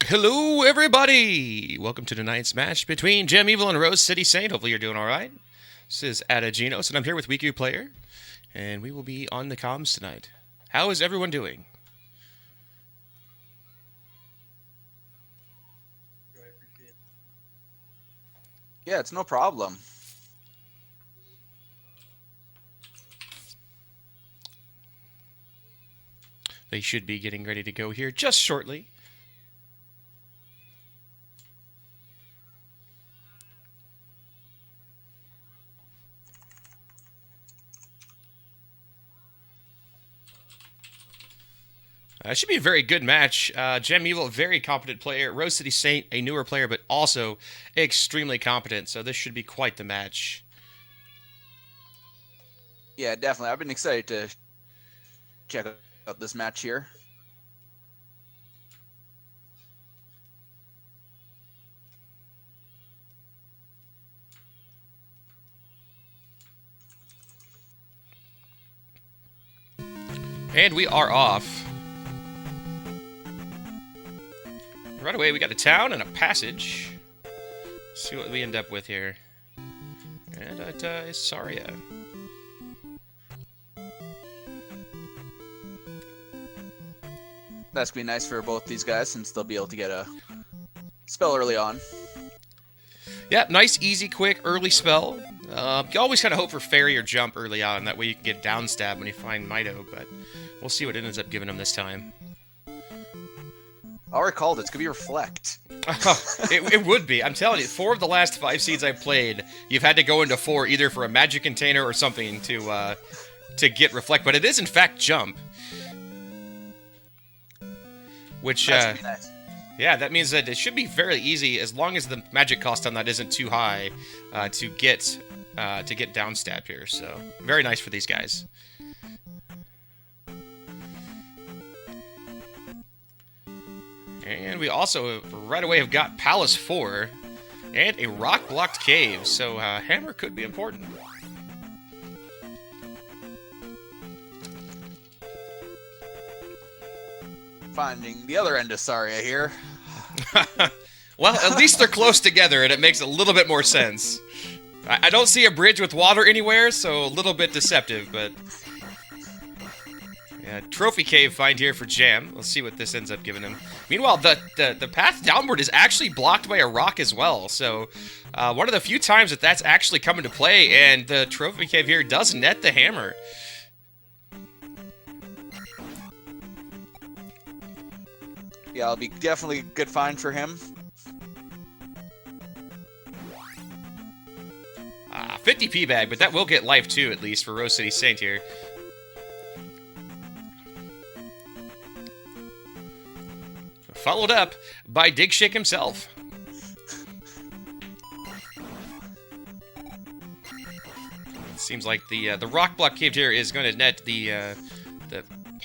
Hello, everybody! Welcome to tonight's match between JamEviler and RoseCitySaint. Hopefully you're doing alright. This is Adaginos, and I'm here with Weeku Player, and we will be on the comms tonight. How is everyone doing? Yeah, it's no problem. They should be getting ready to go here just shortly. It should be a very good match. JamEviler, a very competent player. RoseCitySaint, a newer player, but also extremely competent. So this should be quite the match. Yeah, definitely. I've been excited to check out this match here. And we are off. Right away, we got a town and a passage. Let's see what we end up with here. And it's Saria. That's gonna be nice for both these guys since they'll be able to get a spell early on. Yeah, nice, easy, quick, early spell. You always kind of hope for fairy or jump early on. That way you can get down stab when you find Mito, but we'll see what it ends up giving him this time. I already called it. It's gonna be Reflect. It would be. I'm telling you, 4 of the last 5 seeds I've played, you've had to go into 4 either for a magic container or something to get Reflect. But it is in fact jump, which That's gonna be nice. Yeah, that means that it should be fairly easy as long as the magic cost on that isn't too high to get down stab here. So very nice for these guys. And we also, right away, have got Palace 4 and a rock-blocked cave, so Hammer could be important. Finding the other end of Saria here. Well, at least they're close together, and it makes a little bit more sense. I don't see a bridge with water anywhere, so a little bit deceptive, but... Yeah, trophy cave find here for Jam. Let's see what this ends up giving him. Meanwhile, the path downward is actually blocked by a rock as well. So, one of the few times that that's actually come into play, and the trophy cave here does net the hammer. Yeah, it'll be definitely a good find for him. 50p bag, but that will get life too, at least for RoseCitySaint here. Followed up by Digshake himself. Seems like the rock block cave here is going to net the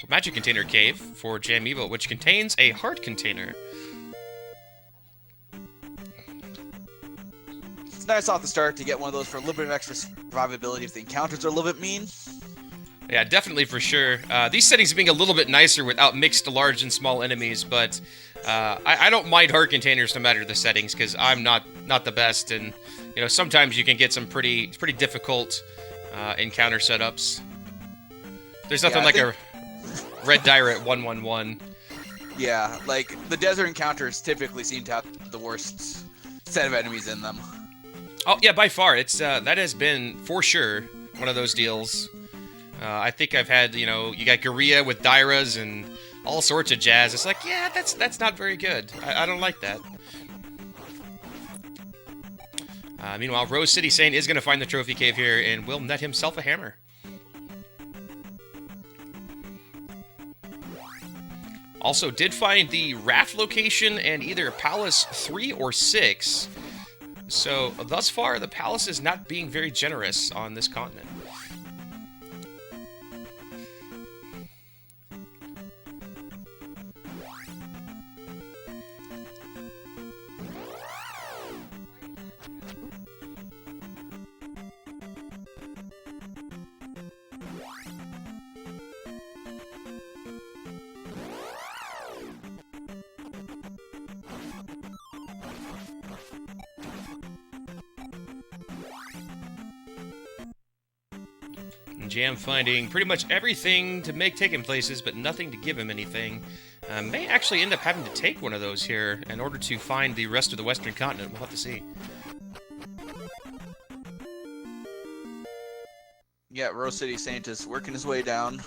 magic container cave for JamEviler, which contains a heart container. It's nice off the start to get one of those for a little bit of extra survivability if the encounters are a little bit mean. Yeah, definitely for sure. These settings being a little bit nicer without mixed large and small enemies, but I don't mind heart containers no matter the settings because I'm not the best, and you know sometimes you can get some pretty difficult encounter setups. There's nothing like a red Dire at 111. Yeah, like the desert encounters typically seem to have the worst set of enemies in them. Oh yeah, by far it's that has been for sure one of those deals. I think I've had, you know, you got Guerrilla with Dyras and all sorts of jazz. It's like, yeah, that's not very good. I don't like that. Meanwhile, RoseCitySaint is going to find the trophy cave here and will net himself a hammer. Also did find the raft location and either Palace 3 or 6. So thus far, the Palace is not being very generous on this continent. And Jam finding pretty much everything to take him places, but nothing to give him anything. May actually end up having to take one of those here in order to find the rest of the Western continent. We'll have to see. Yeah, RoseCitySaint is working his way down.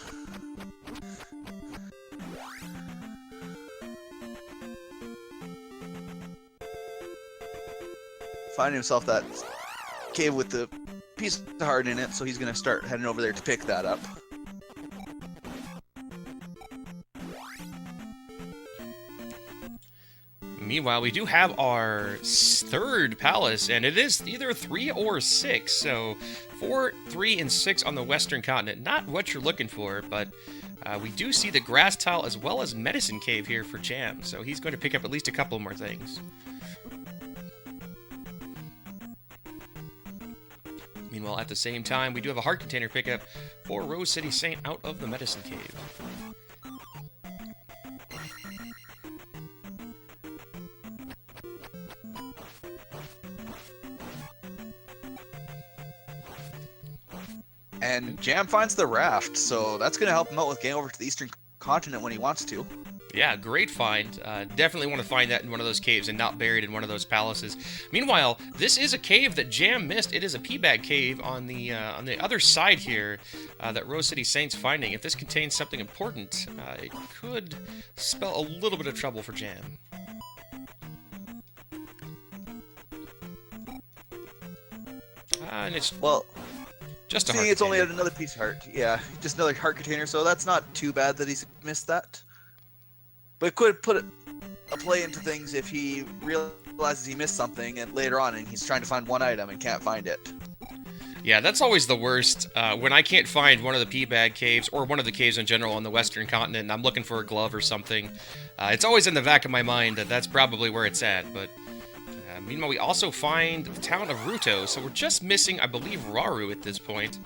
Finding himself that cave with the piece of heart in it, so he's going to start heading over there to pick that up. Meanwhile, we do have our third palace, and it is either 3 or 6. So 4, 3, and 6 on the Western continent. Not what you're looking for, but we do see the grass tile as well as medicine cave here for Jam. So he's going to pick up at least a couple more things. Meanwhile, at the same time, we do have a heart container pickup for RoseCitySaint out of the medicine cave. And Jam finds the raft, so that's going to help him out with getting over to the eastern continent when he wants to. Yeah, great find. Definitely want to find that in one of those caves and not buried in one of those palaces. Meanwhile, this is a cave that Jam missed. It is a P-bag cave on the other side here that RoseCitySaint's finding. If this contains something important, it could spell a little bit of trouble for Jam. And it's just a heart it's only container. another piece of heart. Yeah, just another heart container, so that's not too bad that he's missed that. But it could put a play into things if he realizes he missed something and later on and he's trying to find one item and can't find it. Yeah, that's always the worst. When I can't find one of the P-bag caves or one of the caves in general on the Western continent and I'm looking for a glove or something, it's always in the back of my mind that that's probably where it's at, but... meanwhile, we also find the town of Ruto, so we're just missing, I believe, Raru at this point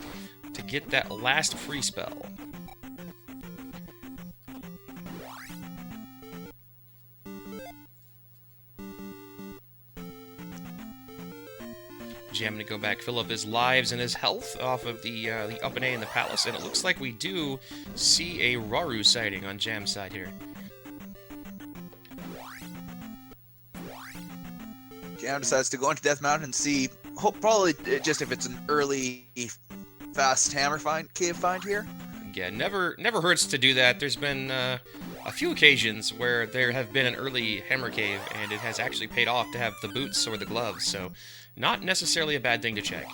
to get that last free spell. Jam to go back, fill up his lives and his health off of the up and A in the palace, and it looks like we do see a Raru sighting on Jam's side here. Jam decides to go into Death Mountain and see, probably just if it's an early, fast hammer cave find here. Yeah, never hurts to do that. There's been a few occasions where there have been an early hammer cave, and it has actually paid off to have the boots or the gloves, so not necessarily a bad thing to check.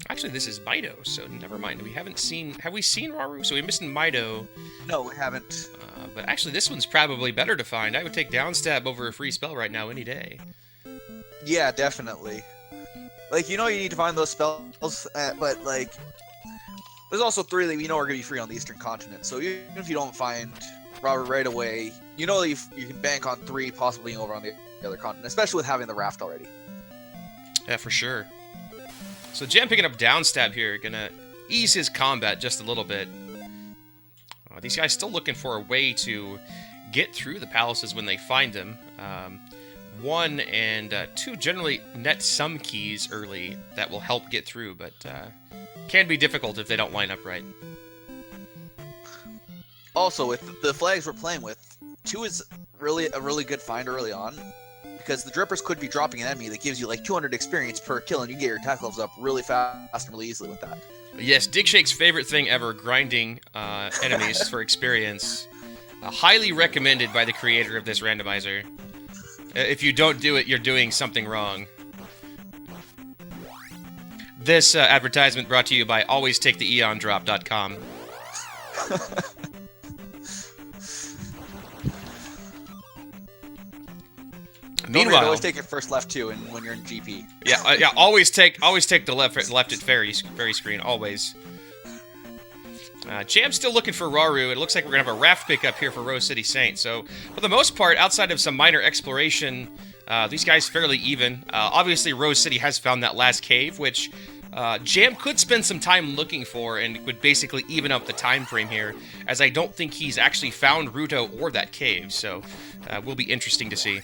Actually, this is Mido, so never mind. We haven't seen... Have we seen Raru? So we're missing Mido. No, we haven't. But actually, this one's probably better to find. I would take Downstab over a free spell right now any day. Yeah, definitely. Like, you need to find those spells, but, like, there's also 3 that we know are going to be free on the Eastern Continent. So even if you don't find Raru right away, you can bank on 3 possibly being over on the other continent, especially with having the raft already. Yeah, for sure. So Jam picking up Downstab here, gonna ease his combat just a little bit. These guys still looking for a way to get through the palaces when they find them. 1 and 2 generally net some keys early that will help get through, but can be difficult if they don't line up right. Also, with the flags we're playing with, 2 is really a really good find early on. Because the Drippers could be dropping an enemy that gives you like 200 experience per kill, and you get your attack levels up really fast and really easily with that. Yes, Digshake's favorite thing ever, grinding enemies for experience. Highly recommended by the creator of this randomizer. If you don't do it, you're doing something wrong. This advertisement brought to you by alwaystaktheeondrop.com. Meanwhile, always take your first left too, and when you're in GP. Yeah, always take the left at fairy screen, always. Jam's still looking for Raru. It looks like we're gonna have a raft pickup here for RoseCitySaint. So, for the most part, outside of some minor exploration, these guys fairly even. Obviously, Rose City has found that last cave, which Jam could spend some time looking for, and would basically even up the time frame here, as I don't think he's actually found Ruto or that cave. So, will be interesting to see.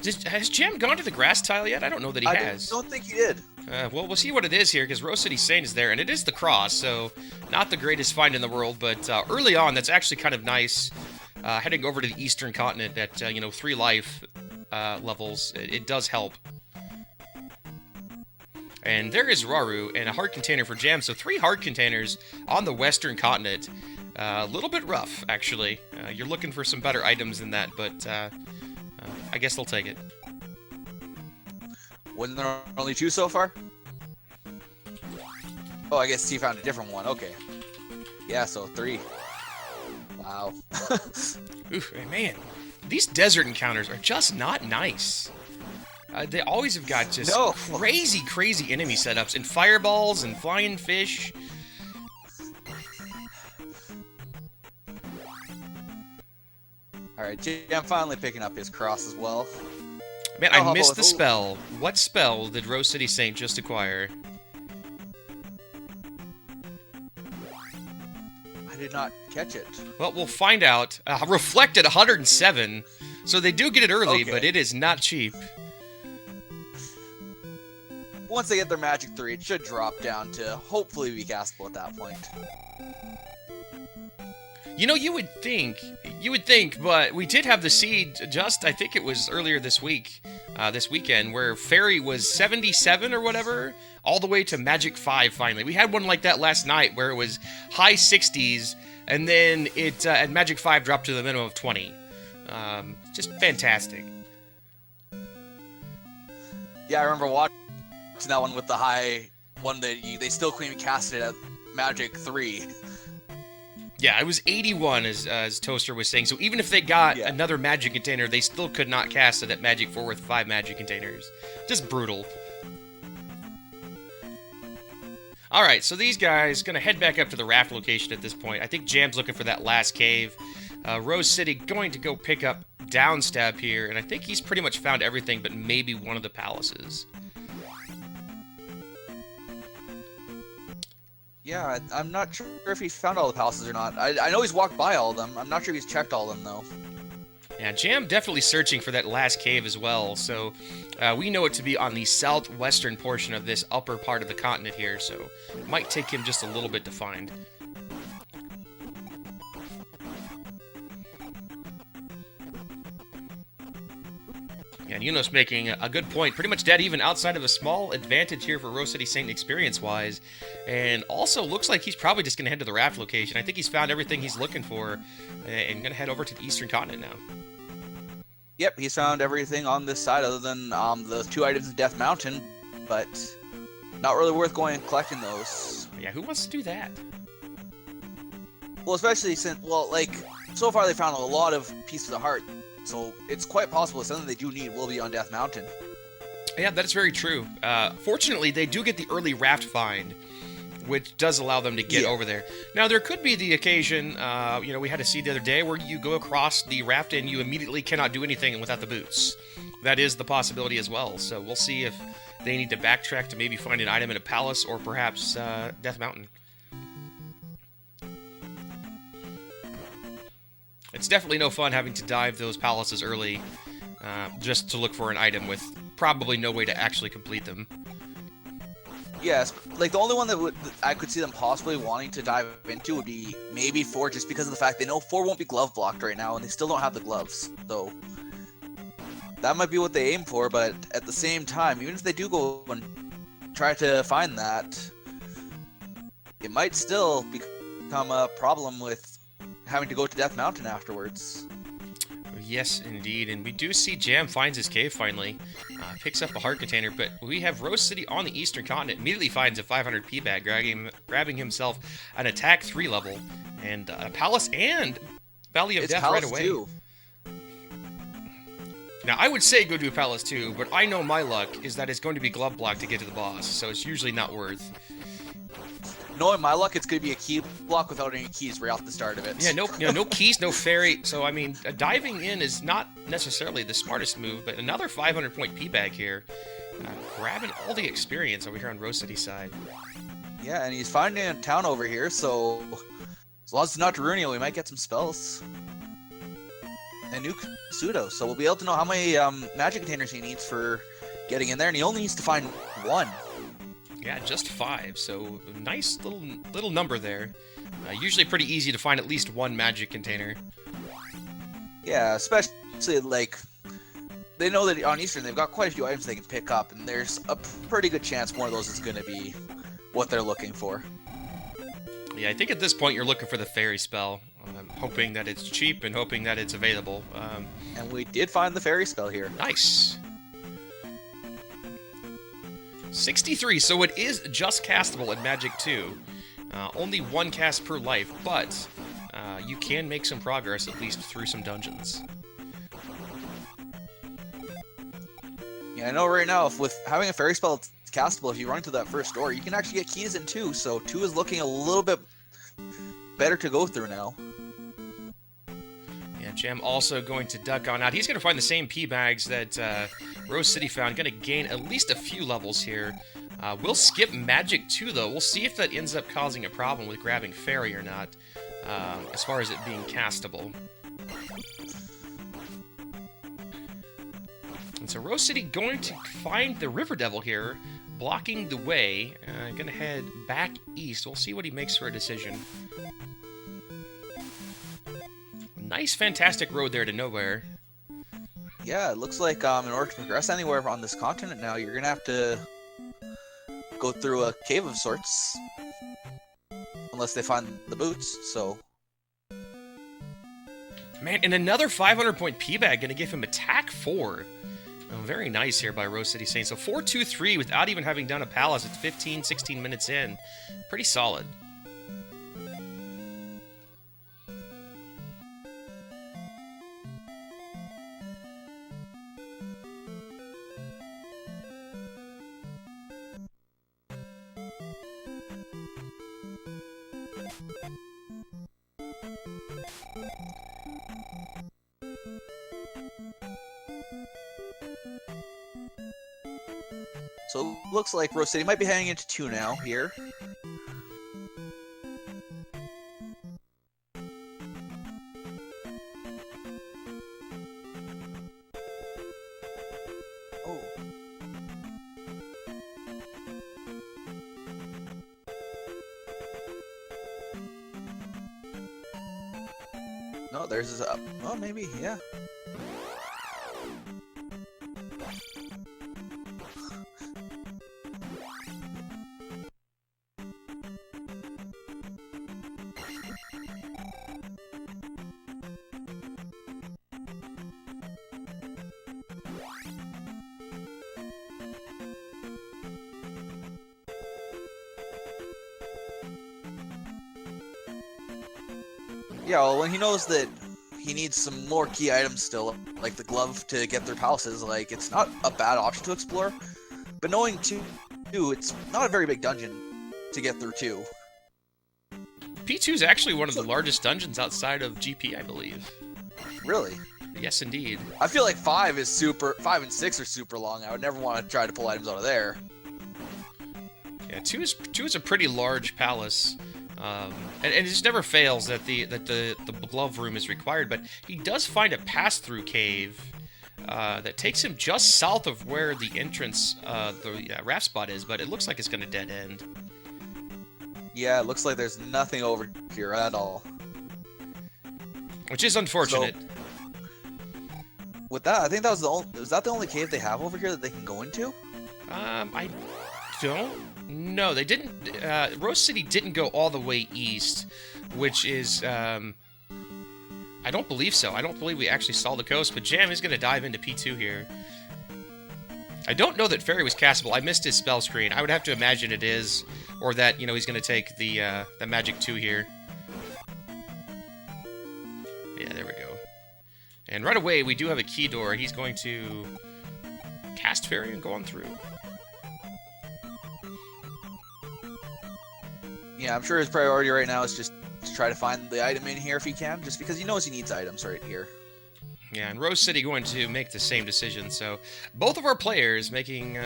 Has Jam gone to the grass tile yet? I don't know that he has. I don't think he did. Well, we'll see what it is here, because RoseCitySaint is there, and it is the cross, so not the greatest find in the world, but early on, that's actually kind of nice. Heading over to the Eastern Continent at, 3 life levels, it does help. And there is Raru, and a heart container for Jam, so 3 heart containers on the Western Continent. A little bit rough, actually. You're looking for some better items than that, but I guess they'll take it. Wasn't there only 2 so far? Oh, I guess he found a different one. Okay. Yeah, so 3. Wow. Oof, man, these desert encounters are just not nice. They always have got just crazy, crazy enemy setups, and fireballs, and flying fish. Alright, Jam finally picking up his cross as well. Man, I missed the spell. What spell did RoseCitySaint just acquire? I did not catch it. Well, we'll find out. Reflect at 107, so they do get it early, but it is not cheap. Once they get their Magic 3, it should drop down to hopefully be castable at that point. You know, you would think, but we did have the seed just, I think it was earlier this weekend, where Fairy was 77 or whatever, all the way to Magic 5 finally. We had one like that last night where it was high 60s, and then it at Magic 5 dropped to the minimum of 20. Just fantastic. Yeah, I remember watching that one with the high one that they still couldn't even cast it at Magic 3. Yeah, it was 81, as Toaster was saying. So even if they got another magic container, they still could not cast it at Magic 4 with 5 magic containers. Just brutal. Alright, so these guys going to head back up to the raft location at this point. I think Jam's looking for that last cave. Rose City going to go pick up Downstab here, and I think he's pretty much found everything but maybe one of the palaces. Yeah, I'm not sure if he found all the palaces or not. I know he's walked by all of them. I'm not sure if he's checked all of them, though. Yeah, Jam definitely searching for that last cave as well, so we know it to be on the southwestern portion of this upper part of the continent here, so it might take him just a little bit to find. And Yunos making a good point. Pretty much dead even outside of a small advantage here for RoseCitySaint experience-wise. And also looks like he's probably just going to head to the raft location. I think he's found everything he's looking for and going to head over to the eastern continent now. Yep, he's found everything on this side other than the 2 items in Death Mountain, but not really worth going and collecting those. Yeah, who wants to do that? Well, especially since, so far they found a lot of pieces of heart. So it's quite possible that something they do need will be on Death Mountain. Yeah, that is very true. Fortunately, they do get the early raft find, which does allow them to get over there. Now, there could be the occasion, we had a seed the other day where you go across the raft and you immediately cannot do anything without the boots. That is the possibility as well. So we'll see if they need to backtrack to maybe find an item in a palace or perhaps Death Mountain. It's definitely no fun having to dive those palaces early just to look for an item with probably no way to actually complete them. Yes, the only one that I could see them possibly wanting to dive into would be maybe 4, just because of the fact they know 4 won't be glove blocked right now, and they still don't have the gloves. So that might be what they aim for, but at the same time, even if they do go and try to find that, it might still become a problem with having to go to Death Mountain afterwards. Yes, indeed, and we do see Jam finds his cave finally, picks up a heart container, but we have Rose City on the eastern continent, immediately finds a 500 P-bag, grabbing himself an attack 3 level, and a palace and Valley of Death right away. Too. Now, I would say go to a palace too, but I know my luck is that it's going to be glove block to get to the boss, so it's usually not worth. Knowing my luck, it's going to be a key block without any keys right off the start of it. Yeah, no keys, no fairy. So, I mean, diving in is not necessarily the smartest move, but another 500-point P-bag here. Grabbing all the experience over here on Rose City's side. Yeah, and he's finding a town over here, so as long as it's not Darunia, we might get some spells. a new pseudo, so we'll be able to know how many magic containers he needs for getting in there, and he only needs to find 1. Yeah, just 5, so nice little number there. Usually pretty easy to find at least 1 magic container. Yeah, especially like they know that on Eastern they've got quite a few items they can pick up, and there's a pretty good chance one of those is going to be what they're looking for. Yeah, I think at this point you're looking for the fairy spell, hoping that it's cheap and hoping that it's available. And we did find the fairy spell here. Nice. 63, so it is just castable in Magic 2. Only 1 cast per life, but you can make some progress at least through some dungeons. Yeah, I know right now, if with having a fairy spell castable, if you run to that first door, you can actually get keys in 2, so 2 is looking a little bit better to go through now. Yeah, Jam also going to duck on out. He's going to find the same P bags that Rose City found. Going to gain at least a few levels here. We'll skip Magic 2, though. We'll see if that ends up causing a problem with grabbing Fairy or not, as far as it being castable. And so Rose City going to find the River Devil here, blocking the way. Going to head back east. We'll see what he makes for a decision. Nice, fantastic road there to nowhere. Yeah, it looks like in order to progress anywhere on this continent now, you're going to have to go through a cave of sorts. Unless they find the boots, so... Man, and another 500-point P-Bag, going to give him attack 4. Oh, very nice here by RoseCitySaint. So 4-2-3 without even having done a palace. It's 15, 16 minutes in. Pretty solid. So it looks like Rose City might be heading into 2 now here. Oh. No, there's a... Oh, maybe, yeah. Yeah, well, when he knows that he needs some more key items still, like the glove to get through palaces, like, it's not a bad option to explore. But knowing 2, it's not a very big dungeon to get through 2. P2 is actually one of the largest dungeons outside of GP, I believe. Really? Yes, indeed. I feel like 5 and 6 are super long. I would never want to try to pull items out of there. Yeah, 2 is a pretty large palace. And it just never fails that the glove room is required, but he does find a pass-through cave that takes him just south of where the entrance, the raft spot is, but it looks like it's going to dead end. Yeah, it looks like there's nothing over here at all. Which is unfortunate. So, with that, I think that was the only cave they have over here that they can go into? I don't know. They didn't. Rose City didn't go all the way east, which is. I don't believe so. I don't believe we actually saw the coast, but Jam is going to dive into P2 here. I don't know that Fairy was castable. I missed his spell screen. I would have to imagine it is, or that, you know, he's going to take the Magic 2 here. Yeah, there we go. And right away, we do have a key door. He's going to cast Fairy and go on through. Yeah, I'm sure his priority right now is just to try to find the item in here if he can, just because he knows he needs items right here. Yeah, and Rose City going to make the same decision. So both of our players making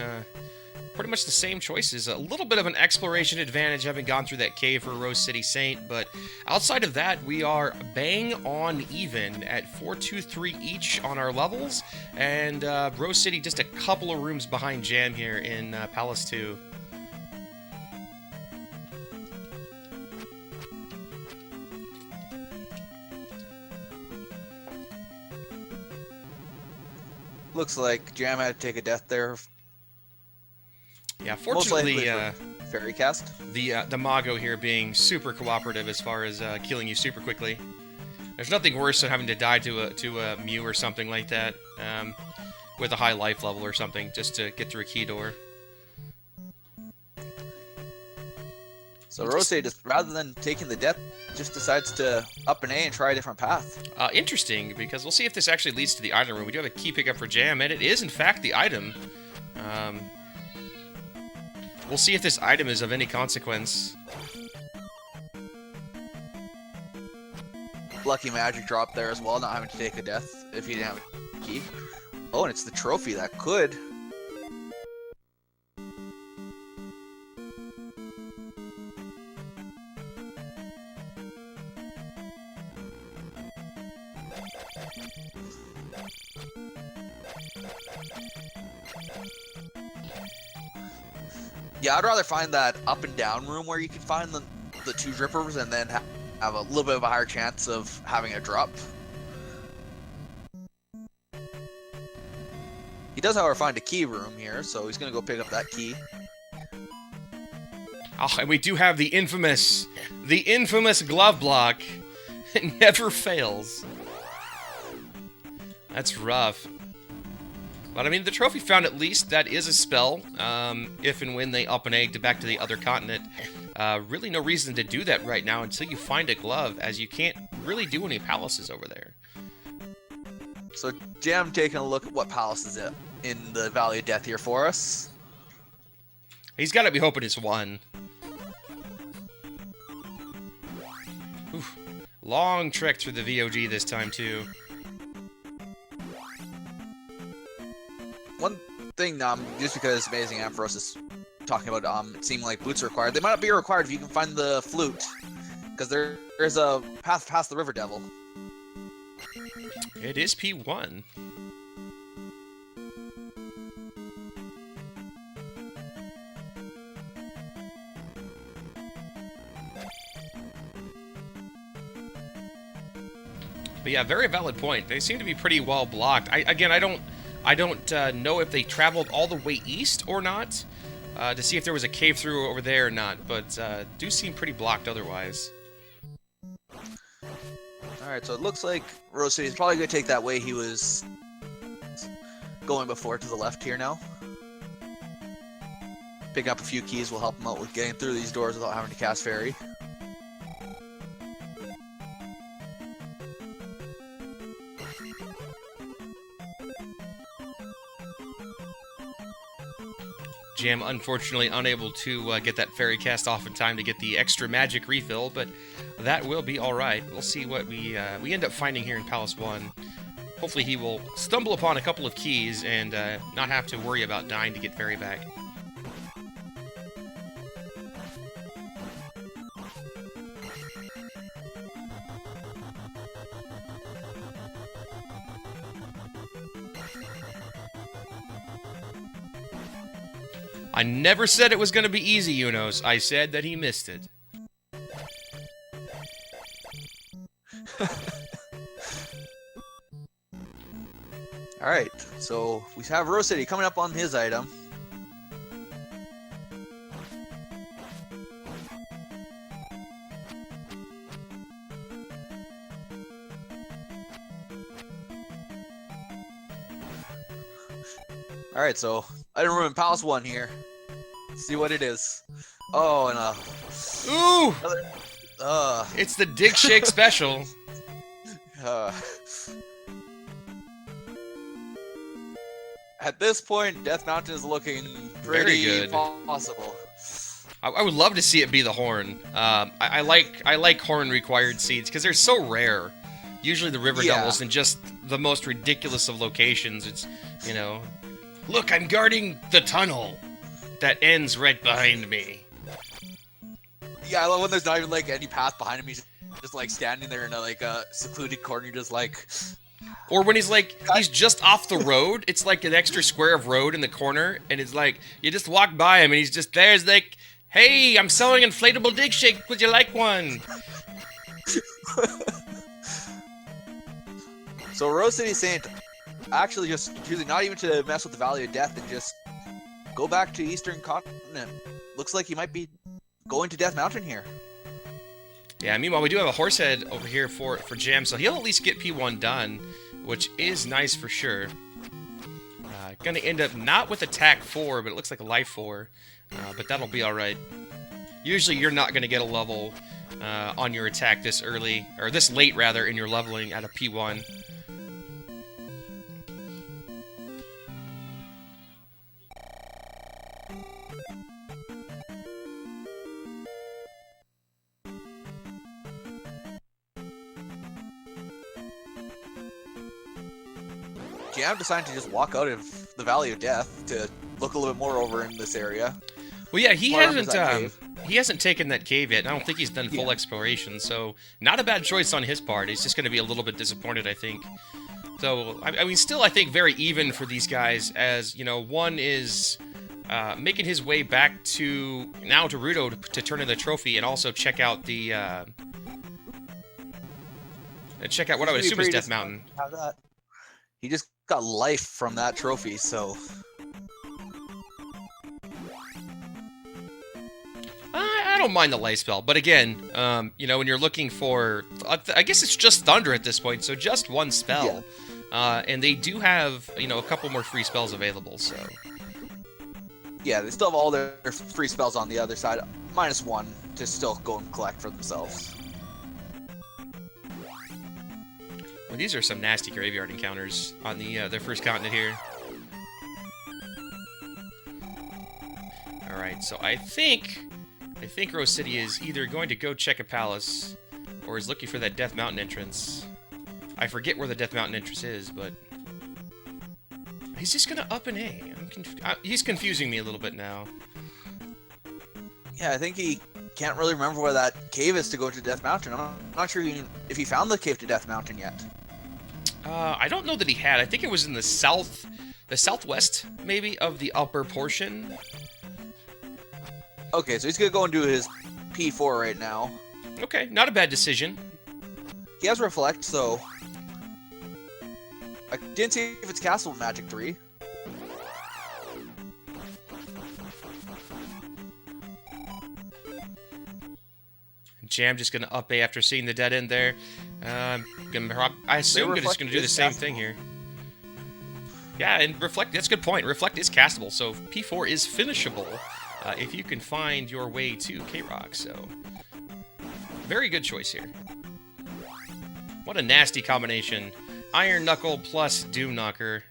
pretty much the same choices. A little bit of an exploration advantage having gone through that cave for RoseCitySaint, but outside of that, we are bang on even at 423 each on our levels, and Rose City just a couple of rooms behind Jam here in Palace 2. Looks like Jam had to take a death there. Yeah, fortunately, fairy cast. The Mago here being super cooperative as far as killing you super quickly. There's nothing worse than having to die to a Mew or something like that, with a high life level or something, just to get through a key door. So Rose, just rather than taking the death, just decides to up an A and try a different path. Interesting, because we'll see if this actually leads to the item room. We do have a key pickup for Jam, and it is in fact the item. We'll see if this item is of any consequence. Lucky magic drop there as well, not having to take a death if you didn't have a key. Oh, and it's the trophy that could. Yeah, I'd rather find that up and down room where you can find the two drippers and then have a little bit of a higher chance of having a drop. He does, however, find a key room here, so he's going to go pick up that key. Oh, and we do have the infamous glove block. It never fails. That's rough. But I mean, the trophy found at least that is a spell. If and when they up an egg back to the other continent, really no reason to do that right now until you find a glove, as you can't really do any palaces over there. So Jam taking a look at what palace is it in the Valley of Death here for us. He's got to be hoping it's one. Oof. Long trek through the VOG this time too. One thing, just because Amazing Ampharos is talking about it seeming like boots are required, they might not be required if you can find the flute, because there's a path past the River Devil. It is P1. But yeah, very valid point. They seem to be pretty well blocked. I don't know if they traveled all the way east or not, to see if there was a cave through over there or not, but do seem pretty blocked otherwise. Alright, so it looks like Rose City is probably going to take that way he was going before to the left here now. Picking up a few keys will help him out with getting through these doors without having to cast Fairy. Jam unfortunately unable to get that fairy cast off in time to get the extra magic refill, but that will be alright. We'll see what we end up finding here in Palace 1. Hopefully he will stumble upon a couple of keys and not have to worry about dying to get fairy back. I never said it was going to be easy, Unos. I said that he missed it. Alright, so we have Rose City coming up on his item. Alright, so item room in Palace 1 here. Let's see what it is. Oh, and Ooh! Another, It's the Dig Shake special. At this point, Death Mountain is looking Very pretty good. possible. I would love to see it be the horn. I like horn required seeds because they're so rare. Usually the River Devils in just the most ridiculous of locations. It's, you know, look, I'm guarding the tunnel. that ends right behind me. Yeah, I love when there's not even like any path behind him. He's just like standing there in a like a secluded corner. You're just like. Or when he's like, he's just off the road. It's like an extra square of road in the corner, and it's like you just walk by him, and he's just there. He's like, "Hey, I'm selling inflatable dig shake. Would you like one?" So RoseCitySaint actually just choosing not even to mess with the Valley of Death and just go back to Eastern Continent. Looks like he might be going to Death Mountain here. Yeah, meanwhile, we do have a horse head over here for Jam, so he'll at least get P1 done, which is nice for sure. Gonna end up not with attack 4, but it looks like a life 4, but that'll be alright. Usually you're not gonna get a level on your attack this early, or this late rather, in your leveling at a P1. Jam decided to just walk out of the Valley of Death to look a little bit more over in this area. Well, yeah, he hasn't taken that cave yet. I don't think he's done full exploration, so not a bad choice on his part. He's just going to be a little bit disappointed, I think. So, I mean, still, I think very even for these guys, as, you know, one is making his way back to Rudo to turn in the trophy and also check out the check out what I would assume is Death Mountain. Have that. He just got life from that trophy, so. I don't mind the life spell, but again, you know, when you're looking for, I guess it's just Thunder at this point, so just one spell. Yeah. And they do have, you know, a couple more free spells available, so. Yeah, they still have all their free spells on the other side, -1 to still go and collect for themselves. Well, these are some nasty graveyard encounters on the their first continent here. All right, so I think Rose City is either going to go check a palace or is looking for that Death Mountain entrance. I forget where the Death Mountain entrance is, but he's just gonna up an A. He's confusing me a little bit now. Yeah, I think he can't really remember where that cave is to go to Death Mountain. I'm not sure if he found the cave to Death Mountain yet. I don't know that he had. I think it was in the southwest, maybe, of the upper portion. Okay, so he's gonna go and do his P4 right now. Okay, not a bad decision. He has Reflect, so I didn't see if it's Castle Magic 3. Jam just gonna up A after seeing the dead end there. I assume he's just gonna do the same thing here. Yeah, and Reflect, that's a good point. Reflect is castable, so P4 is finishable if you can find your way to K-Rock, so very good choice here. What a nasty combination. Iron Knuckle plus Doom Knocker.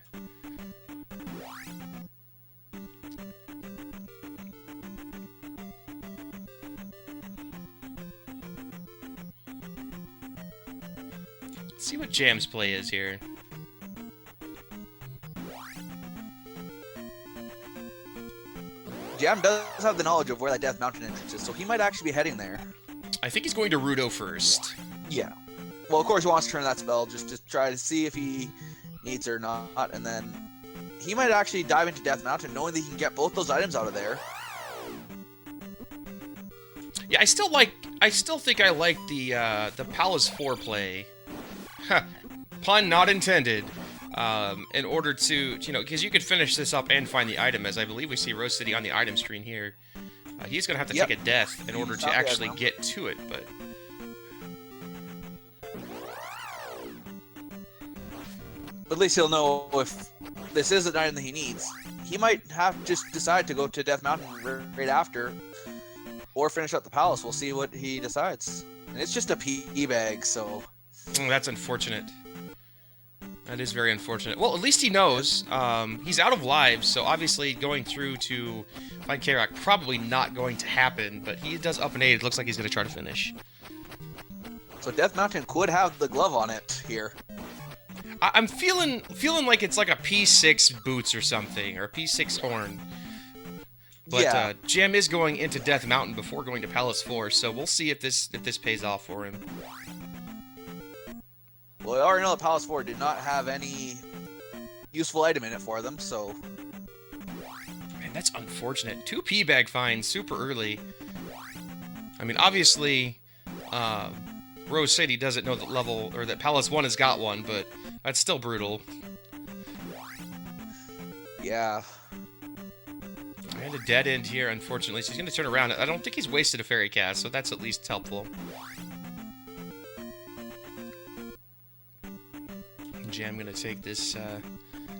Let's see what Jam's play is here. Jam does have the knowledge of where that Death Mountain entrance is, so he might actually be heading there. I think he's going to Rudo first. Yeah. Well, of course he wants to turn that spell just to try to see if he needs it or not, and then he might actually dive into Death Mountain knowing that he can get both those items out of there. Yeah, I still think I like the Palace 4 play. Pun not intended. In order to, you know, because you could finish this up and find the item, as I believe we see Rose City on the item screen here. He's going to have to take a death in order to actually get to it, but... At least he'll know if this is an item that he needs. He might have to just decide to go to Death Mountain right after, or finish up the palace. We'll see what he decides. And it's just a PE bag, so... that's unfortunate. That is very unfortunate. Well, at least he knows. He's out of lives, so obviously going through to find K-Rock probably not going to happen, but he does up an 8. It looks like he's going to try to finish. So Death Mountain could have the glove on it here. I'm feeling like it's like a P6 boots or something, or a P6 horn. But Yeah. Jam is going into Death Mountain before going to Palace 4, so we'll see if this pays off for him. Well, we already know that Palace 4 did not have any useful item in it for them, so... Man, that's unfortunate. 2 P-Bag finds super early. I mean, obviously, Rose City doesn't know that level, or that Palace 1 has got one, but that's still brutal. Yeah. And a dead end here, unfortunately, so he's going to turn around. I don't think he's wasted a Fairy Cast, so that's at least helpful. Jam going to take this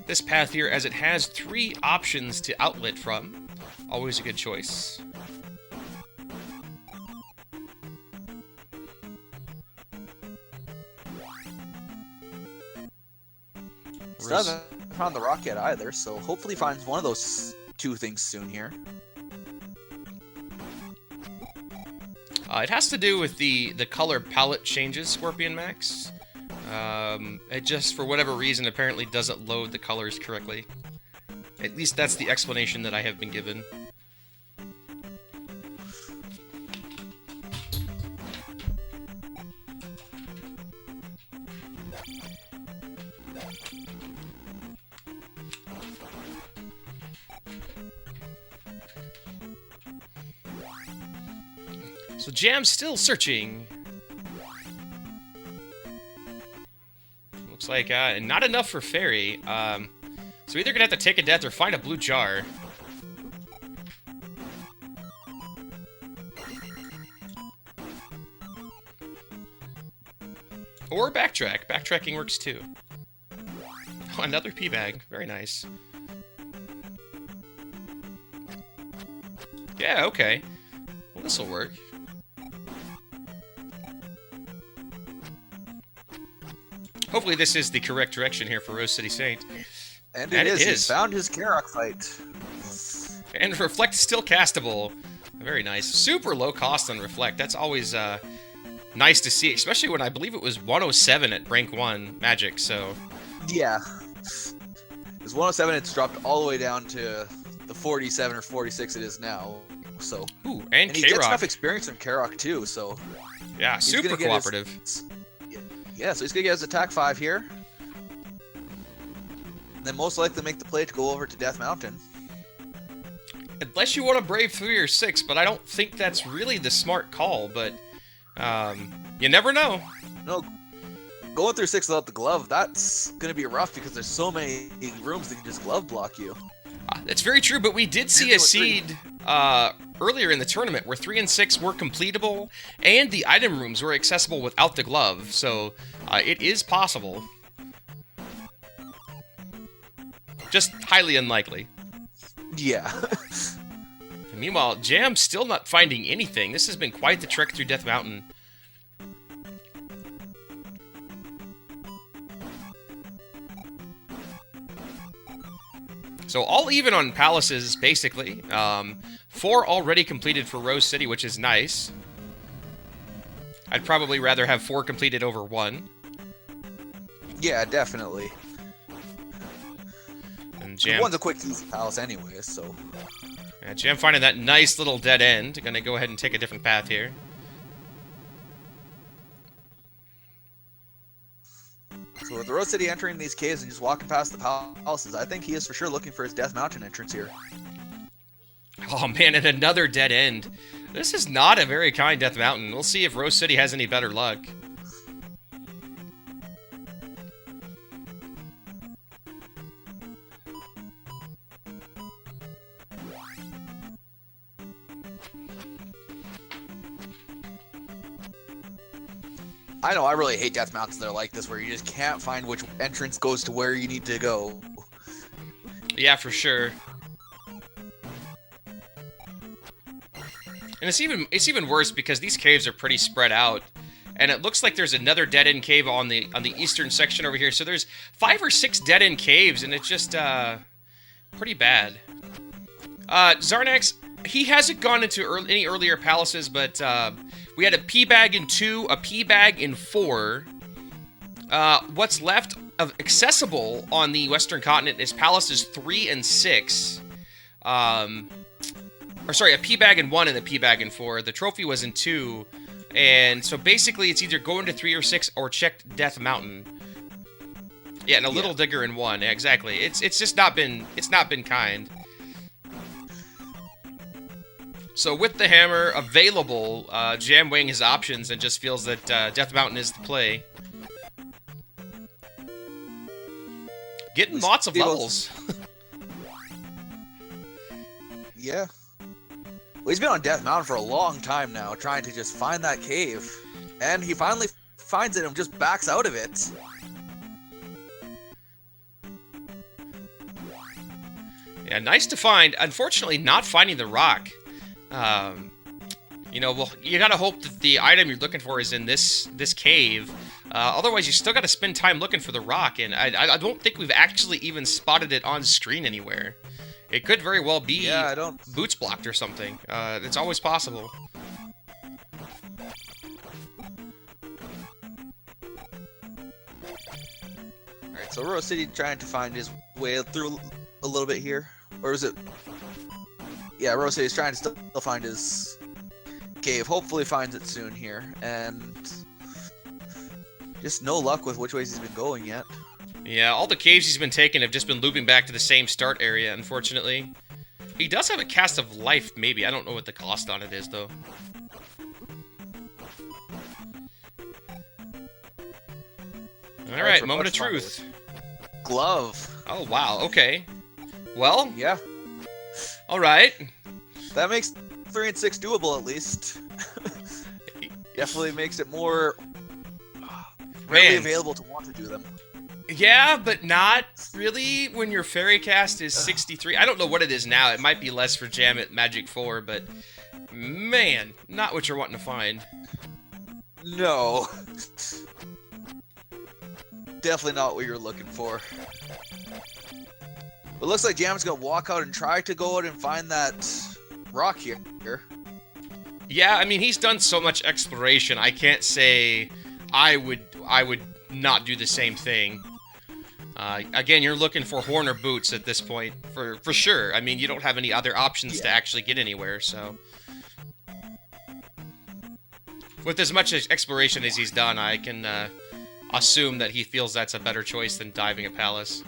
this path here, as it has 3 options to outlet from. Always a good choice. Still hasn't found the rock yet either, so hopefully finds one of those 2 things soon here. It has to do with the color palette changes, Scorpion Max. It just, for whatever reason, apparently doesn't load the colors correctly. At least that's the explanation that I have been given. So Jam's still searching. Looks like not enough for Fairy. So either gonna have to take a death or find a blue jar. Or backtrack. Backtracking works too. Oh, another P-Bag. Very nice. Yeah, okay. Well, this'll work. Hopefully this is the correct direction here for RoseCitySaint. And it is. He's found his Karok fight. And Reflect is still castable. Very nice. Super low cost on Reflect. That's always nice to see, especially when I believe it was 107 at rank 1 Magic, so... Yeah. It's 107, it's dropped all the way down to the 47 or 46 it is now, so... Ooh, and he K-Rock. gets enough experience from Karok too, so... Yeah, super cooperative. Yeah, so he's gonna get his attack 5 here. And then most likely make the play to go over to Death Mountain. Unless you want to Brave 3 or 6, but I don't think that's really the smart call, but you never know. No, going through 6 without the glove, that's gonna be rough because there's so many rooms that can just glove block you. That's very true, but we did see a seed earlier in the tournament where 3 and 6 were completable, and the item rooms were accessible without the glove, so it is possible. Just highly unlikely. Yeah. Meanwhile, Jam's still not finding anything. This has been quite the trek through Death Mountain. So all even on palaces, basically. 4 already completed for Rose City, which is nice. I'd probably rather have 4 completed over 1. Yeah, definitely. And Jam... One's a quick, easy palace anyway, so... Yeah, Jam finding that nice little dead end. Gonna go ahead and take a different path here. So with the Rose City entering these caves and just walking past the palaces, I think he is for sure looking for his Death Mountain entrance here. Oh man, and another dead end. This is not a very kind Death Mountain. We'll see if Rose City has any better luck. I know, I really hate Death Mountains that are like this, where you just can't find which entrance goes to where you need to go. Yeah, for sure. And it's even worse because these caves are pretty spread out. And it looks like there's another dead-end cave on the eastern section over here. So there's 5 or 6 dead-end caves, and it's just pretty bad. Zarnax, he hasn't gone into any earlier palaces, but we had a P-Bag in 2, a P-Bag in 4. What's left of accessible on the Western continent is palaces 3 and 6. or sorry, a P bag in 1 and a P bag in 4. The trophy was in 2, and so basically it's either go into 3 or 6 or check Death Mountain. Yeah, and a little digger in 1. Yeah, exactly. It's just not been kind. So with the hammer available, Jam weighing his options and just feels that Death Mountain is the play. Getting lots of levels. Yeah. Well, he's been on Death Mountain for a long time now, trying to just find that cave. And he finally finds it and just backs out of it. Yeah, nice to find. Unfortunately, not finding the rock. You know, well, you gotta hope that the item you're looking for is in this cave. Otherwise, you still gotta spend time looking for the rock, and I don't think we've actually even spotted it on screen anywhere. It could very well be boots blocked or something. It's always possible. Alright, so Rose City trying to find his way through a little bit here. Or is it... Yeah, Rose City's trying to still find his cave. Hopefully finds it soon here. And just no luck with which ways he's been going yet. Yeah, all the caves he's been taking have just been looping back to the same start area, unfortunately. He does have a cast of life, maybe. I don't know what the cost on it is, though. Alright, moment of truth. Glove. Oh, wow, okay. Well, yeah. Alright. That makes 3 and 6 doable, at least. Definitely makes it more readily available to want to do them. Yeah, but not really when your fairy cast is 63. I don't know what it is now. It might be less for Jam at Magic 4, but man, not what you're wanting to find. No. Definitely not what you're looking for. It looks like Jam's gonna walk out and try to go out and find that rock here. Yeah, I mean, he's done so much exploration. I can't say I would not do the same thing. Again, you're looking for horn or boots at this point, for sure. I mean, you don't have any other options to actually get anywhere, so... With as much exploration as he's done, I can assume that he feels that's a better choice than diving a palace.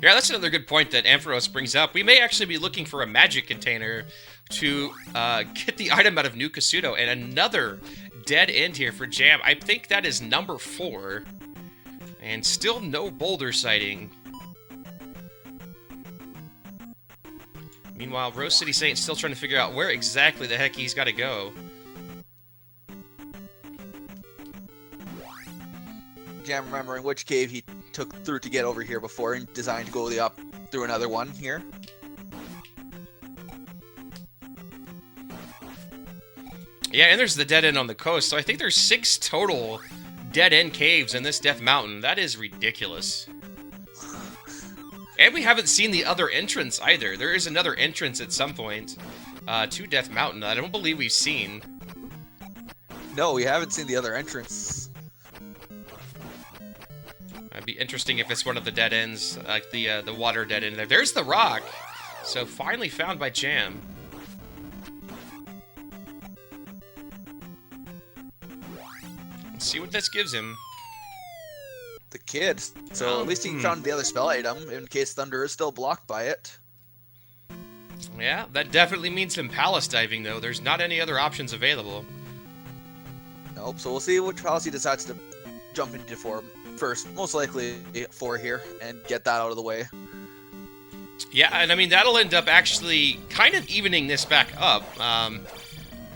Yeah, that's another good point that Ampharos brings up. We may actually be looking for a magic container to get the item out of New Kasuto, and another dead end here for Jam. I think that is number 4, and still no boulder sighting. Meanwhile, RoseCitySaint still trying to figure out where exactly the heck he's got to go. Jam remembering which cave he took through to get over here before and designed to go up through another one here. Yeah, and there's the dead end on the coast, so I think there's 6 total dead end caves in this Death Mountain. That is ridiculous. And we haven't seen the other entrance either. There is another entrance at some point to Death Mountain that I don't believe we've seen. No, we haven't seen the other entrance. It'd be interesting if it's one of the dead ends, like the water dead end there. There's the rock! So finally found by Jam. Let's see what this gives him. The kid. So at least he found the other spell item in case Thunder is still blocked by it. Yeah, that definitely means some palace diving, though. There's not any other options available. Nope, so we'll see which palace he decides to jump into for first. Most likely 4 here, and get that out of the way. Yeah, and I mean, that'll end up actually kind of evening this back up.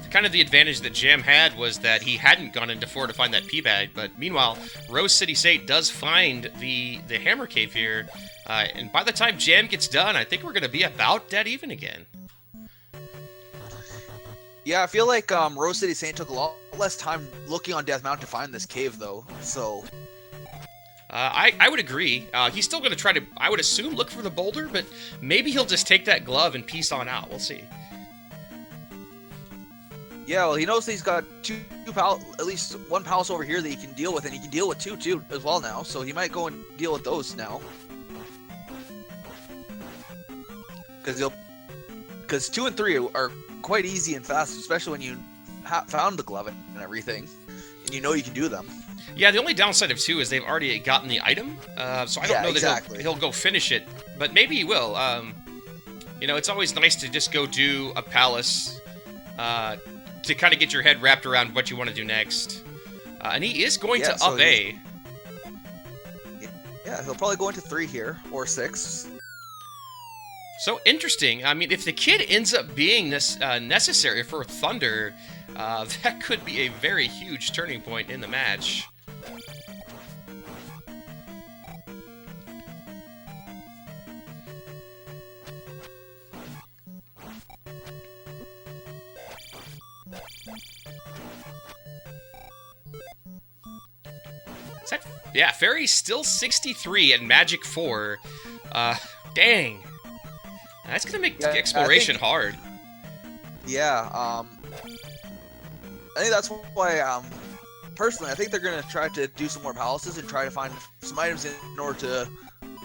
Kind of the advantage that Jam had was that he hadn't gone into 4 to find that P-bag, but meanwhile, RoseCitySaint does find the Hammer Cave here, and by the time Jam gets done, I think we're going to be about dead even again. Yeah, I feel like RoseCitySaint took a lot less time looking on Death Mountain to find this cave, though, so... I would agree. He's still going to try to, I would assume, look for the boulder, but maybe he'll just take that glove and peace on out. We'll see. Yeah, well, he knows that he's got at least one palace over here that he can deal with, and he can deal with two too as well now. So he might go and deal with those now, because 2 and 3 are quite easy and fast, especially when you found the glove and everything, and you know you can do them. Yeah, the only downside of 2 is they've already gotten the item, so I don't know that he'll go finish it, but maybe he will. You know, it's always nice to just go do a palace. To kind of get your head wrapped around what you want to do next. And he is going to up A. Yeah, he'll probably go into 3 here, or 6. So interesting. I mean, if the kid ends up being necessary for Thunder, that could be a very huge turning point in the match. Yeah, Fairy's still 63 and Magic 4. Dang. That's going to make exploration hard. Yeah, I think that's why, personally, I think they're going to try to do some more palaces and try to find some items in order to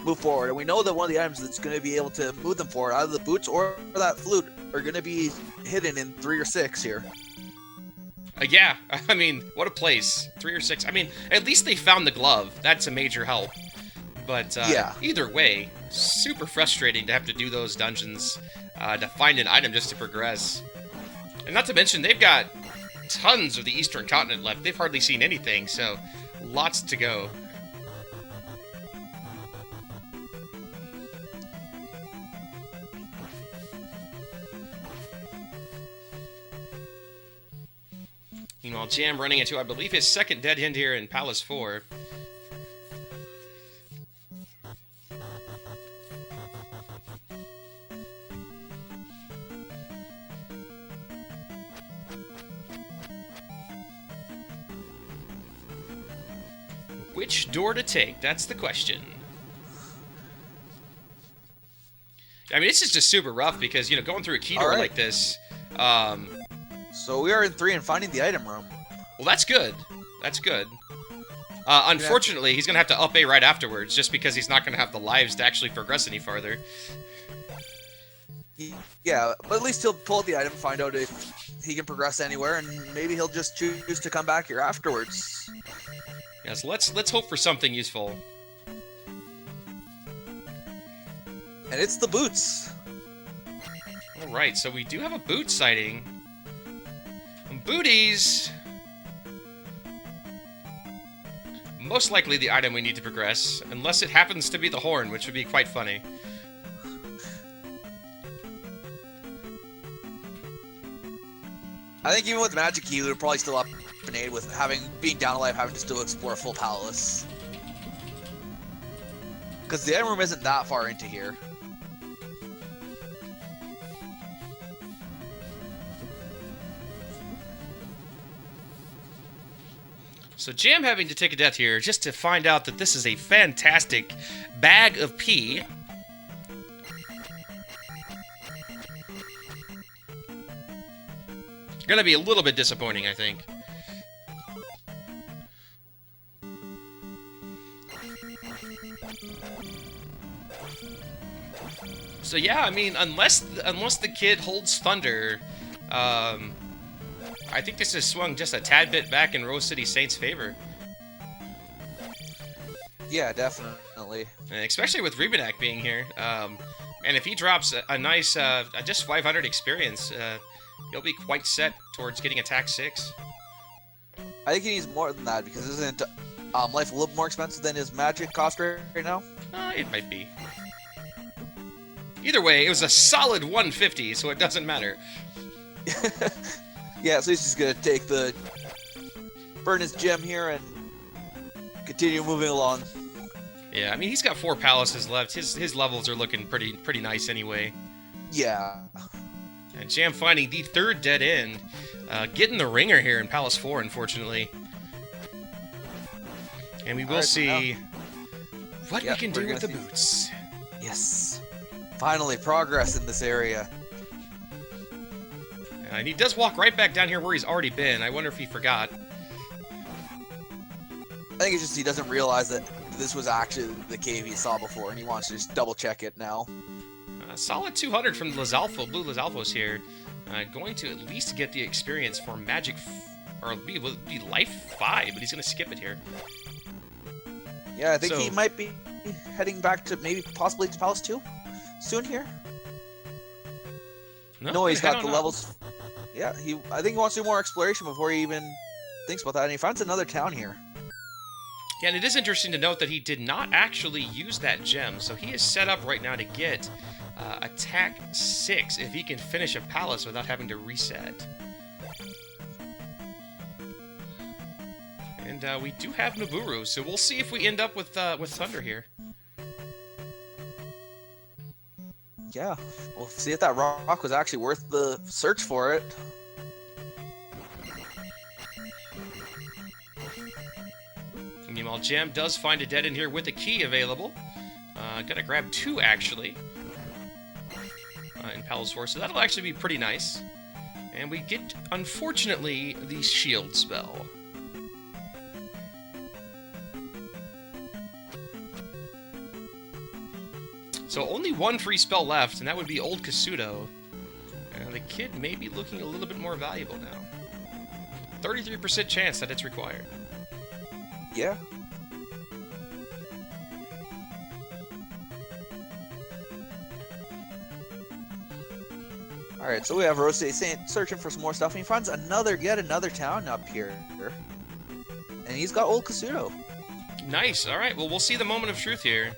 move forward. And we know that one of the items that's going to be able to move them forward, either the boots or that flute, are going to be hidden in 3 or 6 here. Yeah, I mean, what a place. 3 or 6. I mean, at least they found the glove. That's a major help. But either way, super frustrating to have to do those dungeons to find an item just to progress. And not to mention, they've got tons of the Eastern Continent left. They've hardly seen anything, so lots to go. Meanwhile, Jam running into, I believe, his second dead end here in Palace 4. Which door to take? That's the question. I mean, this is just super rough because, you know, going through a key door like this... So we are in 3 and finding the item room. Well, that's good. That's good. Unfortunately, he's going to have to up A right afterwards, just because he's not going to have the lives to actually progress any farther. Yeah, but at least he'll pull out the item, find out if he can progress anywhere, and maybe he'll just choose to come back here afterwards. Yeah, so let's hope for something useful. And it's the boots. Alright, so we do have a boot sighting. Booties! Most likely the item we need to progress, unless it happens to be the horn, which would be quite funny. I think even with the magic key, we would probably still up an 8 with being down alive, having to still explore a full palace. Because the item room isn't that far into here. So Jam having to take a death here just to find out that this is a fantastic bag of pee. Gonna be a little bit disappointing, I think. So yeah, I mean, unless the kid holds Thunder, I think this has swung just a tad bit back in Rose City Saint's favor. Yeah, definitely. And especially with Rebenak being here. And if he drops a nice, just 500 experience, he'll be quite set towards getting attack 6. I think he needs more than that, because isn't life a little more expensive than his magic cost right now? It might be. Either way, it was a solid 150, so it doesn't matter. Yeah, so he's just gonna burn his gem here and continue moving along. Yeah, I mean, he's got 4 palaces left. His levels are looking pretty nice anyway. Yeah. And Jam finding the 3rd dead end. Getting the ringer here in Palace 4, unfortunately. And we will see what we can do with the boots. Yes. Finally, progress in this area. And he does walk right back down here where he's already been. I wonder if he forgot. I think it's just he doesn't realize that this was actually the cave he saw before, and he wants to just double check it now. Solid 200 from Lizalfo, Blue Lizalfo's here. Going to at least get the experience for Magic, or be Life 5, but he's going to skip it here. Yeah, I think he might be heading back to possibly to Palace 2 soon here. No, he's got the levels. Yeah, I think he wants to do more exploration before he even thinks about that, and he finds another town here. Yeah, and it is interesting to note that he did not actually use that gem, so he is set up right now to get attack 6 if he can finish a palace without having to reset. And we do have Naburu, so we'll see if we end up with Thunder here. Yeah, we'll see if that rock was actually worth the search for it. Meanwhile, Jam does find a dead end here with a key available. Gonna grab 2, actually, in Palace 4, so that'll actually be pretty nice. And we get, unfortunately, the shield spell. So only 1 free spell left, and that would be Old Kasuto. And the kid may be looking a little bit more valuable now. 33% chance that it's required. Yeah. Alright, so we have RoseCitySaint searching for some more stuff, and he finds yet another town up here. And he's got Old Kasuto. Nice, alright, well, we'll see the moment of truth here.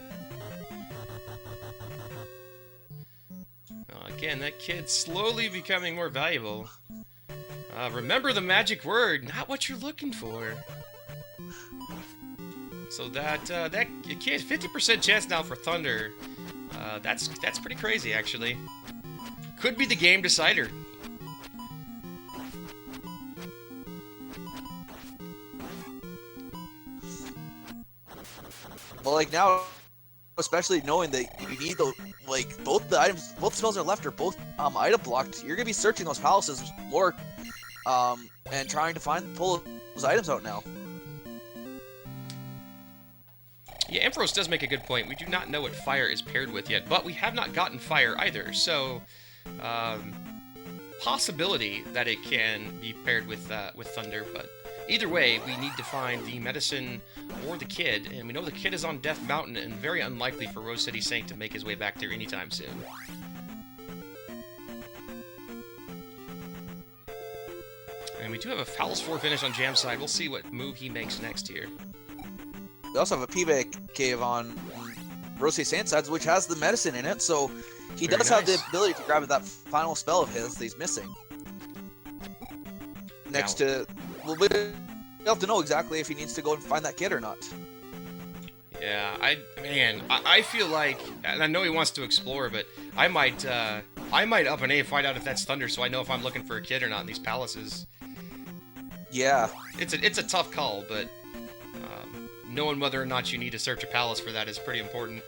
Again, that kid's slowly becoming more valuable. Remember the magic word, not what you're looking for. So that kid, 50% chance now for Thunder. That's pretty crazy, actually. Could be the game decider. Well, like now, especially knowing that you need the both the items, both spells are left or both item blocked, you're gonna be searching those palaces more, and trying to pull those items out now. Yeah, Ampharos does make a good point. We do not know what fire is paired with yet, but we have not gotten fire either, so possibility that it can be paired with thunder, but either way, we need to find the medicine or the kid, and we know the kid is on Death Mountain, and very unlikely for RoseCitySaint to make his way back there anytime soon. And we do have a Palace 4 finish on Jam's side. We'll see what move he makes next here. We also have a P-Bag Cave on RoseCitySaint's side, which has the medicine in it, so he does have the ability to grab that final spell of his that he's missing. Next to... We'll have to know exactly if he needs to go and find that kid or not. Yeah, I feel like, and I know he wants to explore, but I might up an A find out if that's Thunder, so I know if I'm looking for a kid or not in these palaces. Yeah, it's a tough call, but knowing whether or not you need to search a palace for that is pretty important.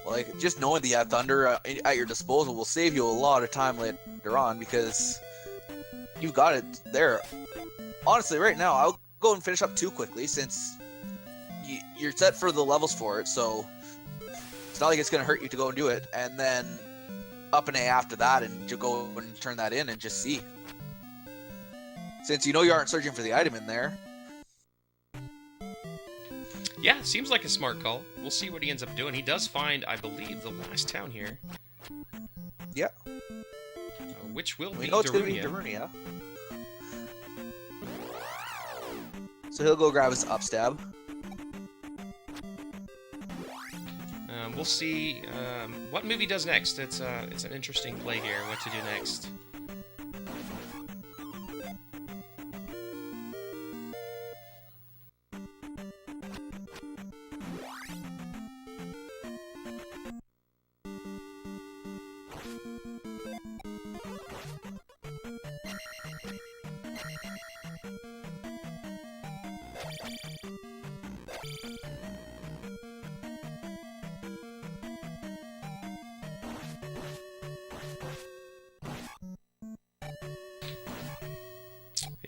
Like, just knowing that you have Thunder at your disposal will save you a lot of time later on, because you've got it there. Honestly, right now, I'll go and finish up 2 quickly, since you're set for the levels for it, so it's not like it's going to hurt you to go and do it, and then up an A after that, and you go and turn that in and just see. Since you know you aren't searching for the item in there. Yeah, seems like a smart call. We'll see what he ends up doing. He does find, I believe, the last town here. Yeah. Which will we be know it's going to be Darunia. So he'll go grab his upstab. We'll see what move he does next. It's an interesting play here, what to do next.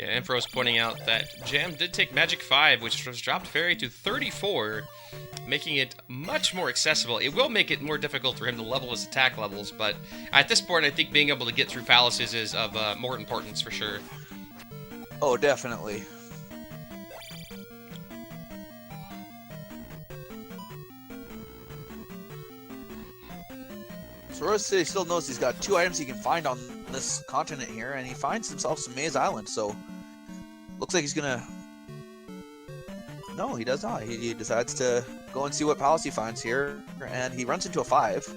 Yeah, Infro's pointing out that Jam did take Magic 5, which was dropped Fairy to 34, making it much more accessible. It will make it more difficult for him to level his attack levels, but at this point, I think being able to get through palaces is of more importance for sure. Oh, definitely. So Rose City still knows he's got 2 items he can find on this continent here, and he finds himself some Maze Island, so looks like he's gonna... No, he does not. He decides to go and see what palace he finds here, and he runs into a 5.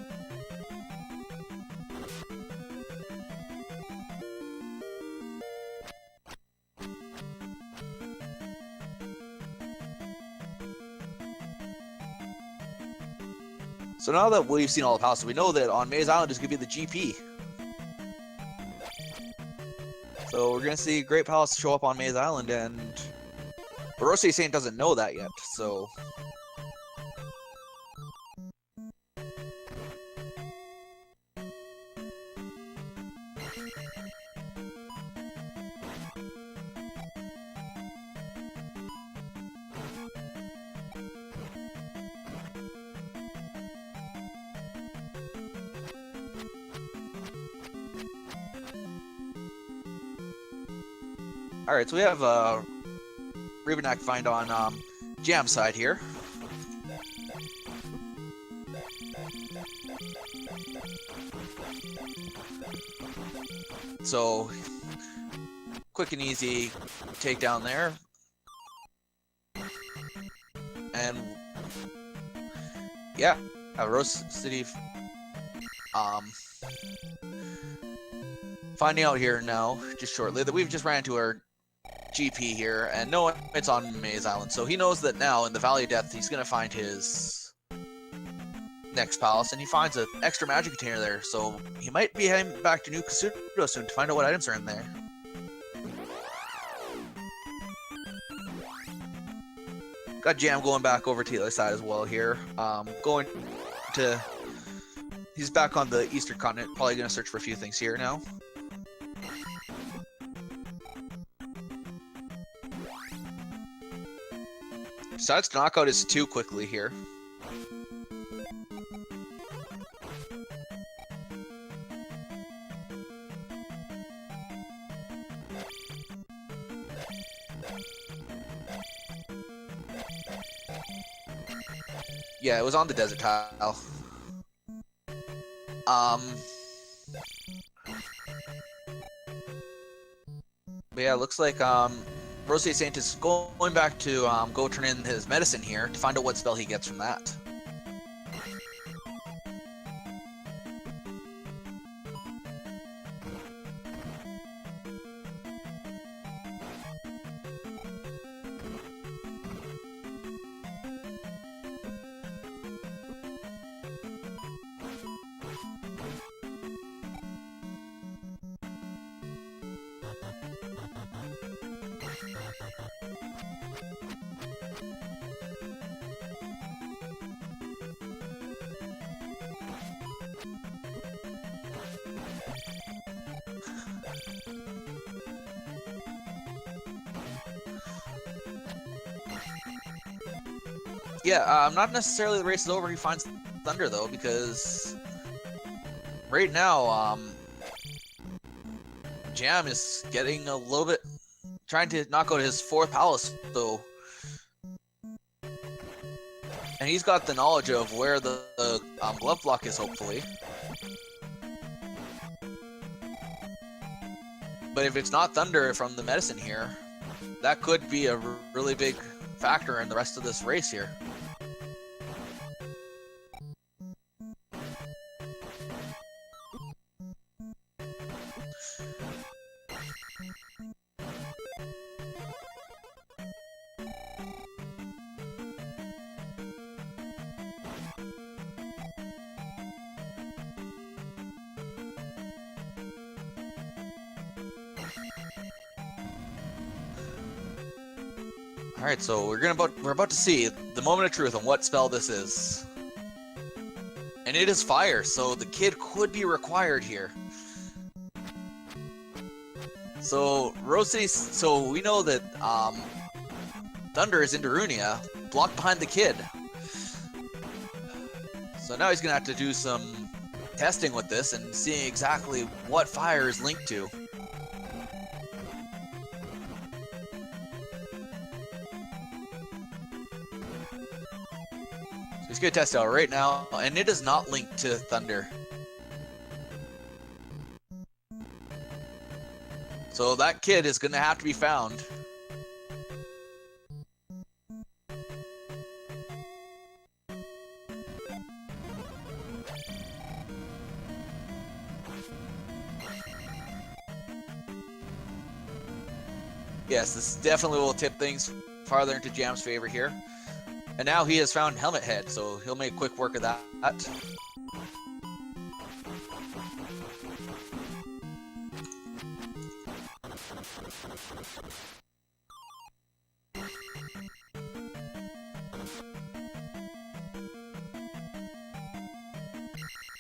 So now that we've seen all the palaces, we know that on Maze Island is going to be the GP. So we're going to see Great Palace show up on Maze Island, and RoseCitySaint doesn't know that yet, so... Alright, so we have Rebenak find on Jam side here. So, quick and easy takedown there. And, yeah, Rose City finding out here now, just shortly, that we've just ran into our GP here, and no, it's on Maze Island, so he knows that now in the Valley of Death he's gonna find his next palace, and he finds an extra magic container there, so he might be heading back to New Kasuto soon to find out what items are in there. Got Jam going back over to the other side as well here. He's back on the Eastern Continent, probably gonna search for a few things here now. Decides to knock out his 2 quickly here. Yeah, it was on the desert tile. But yeah, it looks like RoseCitySaint is going back to go turn in his medicine here to find out what spell he gets from that. Yeah, not necessarily the race is over. He finds Thunder though, because right now, Jam is getting a little bit trying to knock out his 4th palace though, and he's got the knowledge of where the glove block is, hopefully. But if it's not Thunder from the medicine here, that could be a really big factor in the rest of this race here. Alright, so we're about to see the moment of truth on what spell this is. And it is fire, so the kid could be required here. So Rose City. So we know that Thunder is in Darunia, blocked behind the kid. So now he's gonna have to do some testing with this and seeing exactly what fire is linked to. So he's gonna test it out right now, and it is not linked to Thunder. So that kid is gonna have to be found. Yes, this definitely will tip things farther into Jam's favor here. And now he has found Helmet Head, so he'll make quick work of that.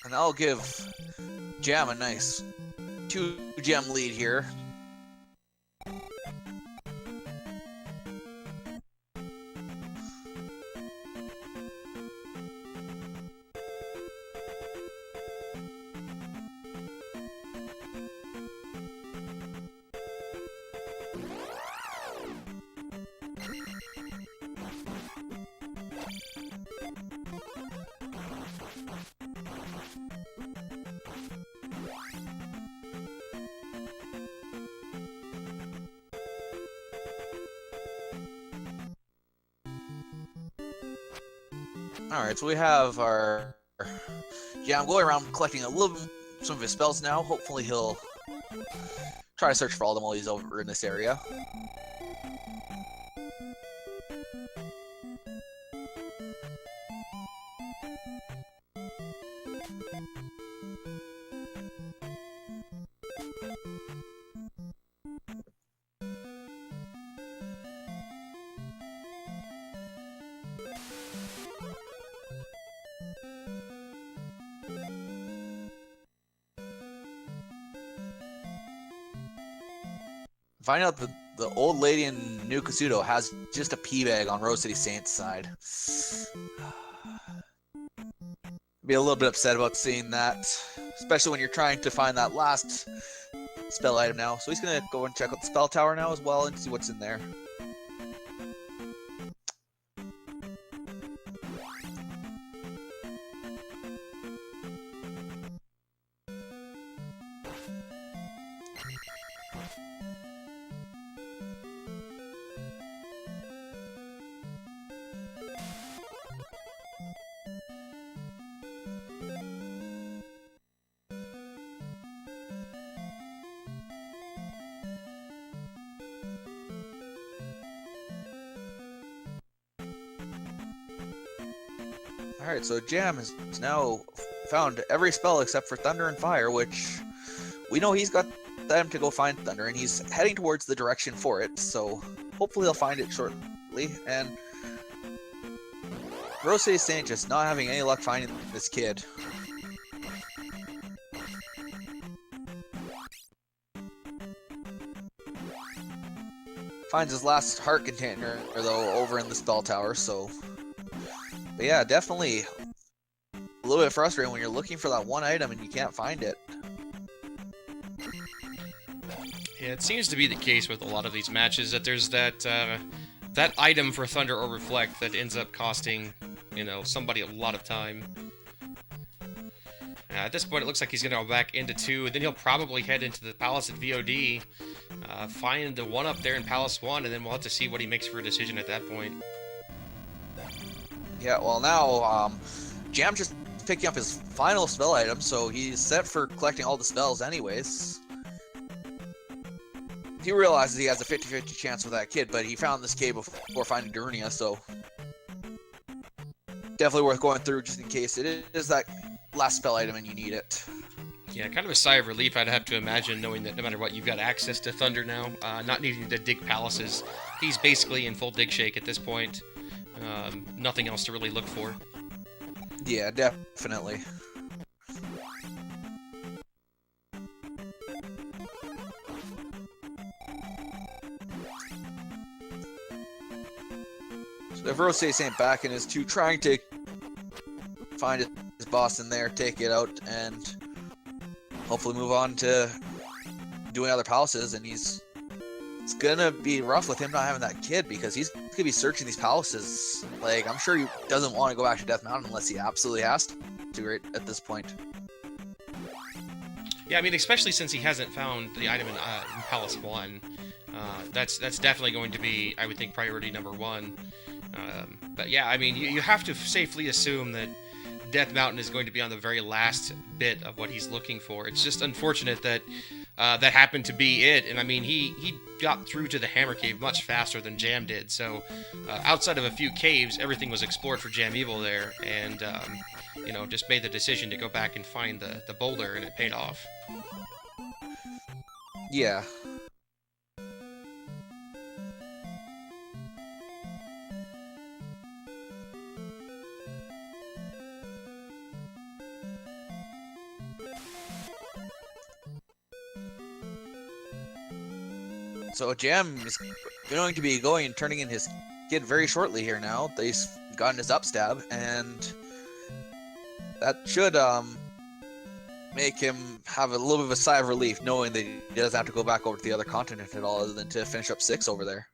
And that'll give Jam a nice 2-gem lead here. Alright, so we have our Jam going around collecting some of his spells now. Hopefully he'll try to search for all of them while he's over in this area. Find out that the old lady in New Kasuto has just a pee bag on RoseCitySaint's side. Be a little bit upset about seeing that, especially when you're trying to find that last spell item now. So he's gonna go and check out the spell tower now as well and see what's in there. Alright, so Jam has now found every spell except for Thunder and Fire, which we know he's got them to go find Thunder, and he's heading towards the direction for it, so hopefully he'll find it shortly. And RoseCitySaint just not having any luck finding this kid. Finds his last heart container, though, over in the spell tower, so... But yeah, definitely a little bit frustrating when you're looking for that one item and you can't find it. Yeah, it seems to be the case with a lot of these matches that there's that item for Thunder or Reflect that ends up costing, you know, somebody a lot of time. At this point, it looks like he's going to go back into 2, and then he'll probably head into the Palace at VOD, find the one up there in Palace 1, and then we'll have to see what he makes for a decision at that point. Yeah, well now, Jam just picking up his final spell item, so he's set for collecting all the spells anyways. He realizes he has a 50-50 chance with that kid, but he found this cave before finding Darunia, so... Definitely worth going through just in case it is that last spell item and you need it. Yeah, kind of a sigh of relief I'd have to imagine, knowing that no matter what, you've got access to Thunder now, not needing to dig palaces. He's basically in full dig shake at this point. Nothing else to really look for. Yeah, definitely. have RoseCitySaint back in his 2, trying to find his boss in there, take it out, and hopefully move on to doing other palaces. And it's gonna be rough with him not having that kid, because he's gonna be searching these palaces. Like, I'm sure he doesn't want to go back to Death Mountain unless he absolutely has to right at this point. Yeah, I mean, especially since he hasn't found the item in Palace 1. That's definitely going to be, I would think, priority number 1. But yeah, I mean, you have to safely assume that Death Mountain is going to be on the very last bit of what he's looking for. It's just unfortunate that that happened to be it. And I mean, he got through to the Hammer Cave much faster than Jam did. So outside of a few caves, everything was explored for JamEvil there, and you know, just made the decision to go back and find the boulder, and it paid off. Yeah. So Jam is going to be going and turning in his kid very shortly here now. They've gotten his upstab, and that should make him have a little bit of a sigh of relief, knowing that he doesn't have to go back over to the other continent at all, other than to finish up 6 over there.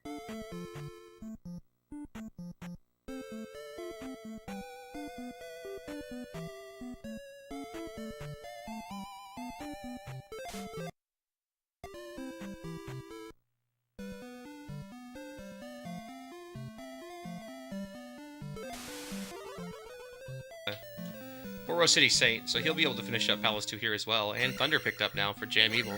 RoseCitySaint, so he'll be able to finish up Palace 2 here as well, and Thunder picked up now for JamEvil.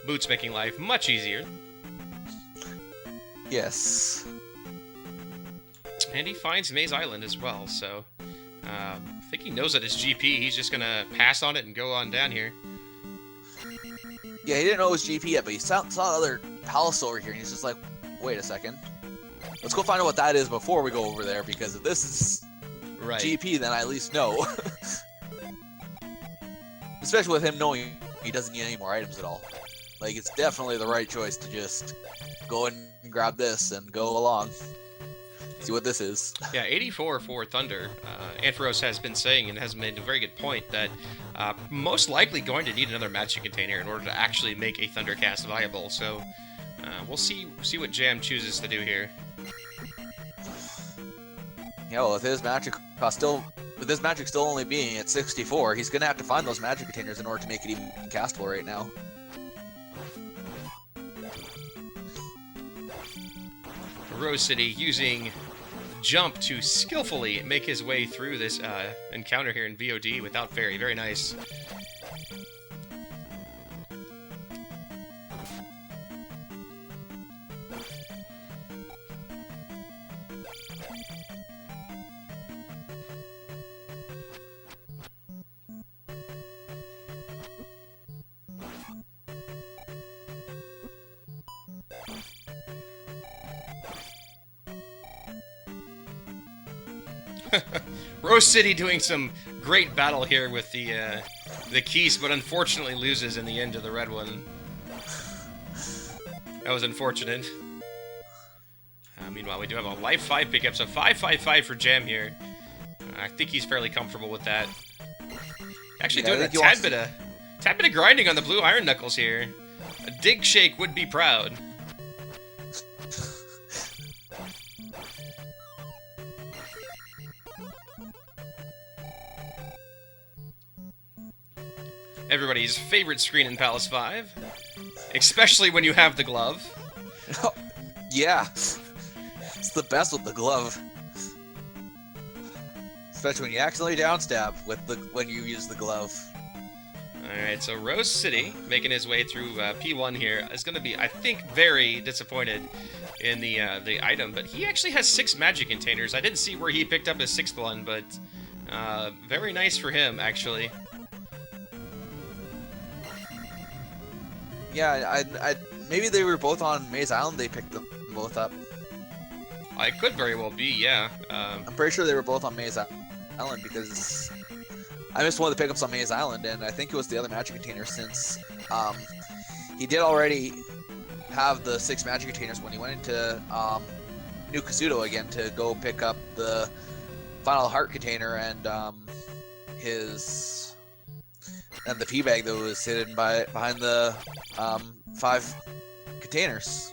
Boots making life much easier. Yes. And he finds Maze Island as well, so I think he knows that it's GP. He's just gonna pass on it and go on down here. Yeah, he didn't know it was GP yet, but he saw another palace over here, and he's just like, wait a second. Let's go find out what that is before we go over there, because if this is right. GP, then I at least know. Especially with him knowing he doesn't need any more items at all. Like, it's definitely the right choice to just go and grab this and go along. See what this is. Yeah, 84 for Thunder. Ampharos has been saying, and has made a very good point, that most likely going to need another magic container in order to actually make a Thundercast viable. So we'll see what Jam chooses to do here. Yeah, well, with his magic still only being at 64, he's gonna have to find those magic containers in order to make it even castable right now. Rose City using jump to skillfully make his way through this encounter here in VOD without ferry. Very nice. Rose City doing some great battle here with the keys, but unfortunately loses in the end to the red one. That was unfortunate. Meanwhile, we do have a life 5 pickup, so 5-5-5 for Jam here. I think he's fairly comfortable with that. Actually doing a tad bit of grinding on the blue iron knuckles here. A dig shake would be proud. Everybody's favorite screen in Palace 5. Especially when you have the glove. Yeah. It's the best with the glove. Especially when you accidentally downstab when you use the glove. Alright, so Rose City, making his way through P1 here, is going to be, I think, very disappointed in the item. But he actually has 6 magic containers. I didn't see where he picked up his 6th one, but very nice for him, actually. Yeah, maybe they were both on Maze Island. They picked them both up. It could very well be, yeah. I'm pretty sure they were both on Maze Island because I missed one of the pickups on Maze Island, and I think it was the other magic container since he did already have the 6 magic containers when he went into New Kazuto again to go pick up the final heart container and the pea bag that was hidden behind the 5 containers.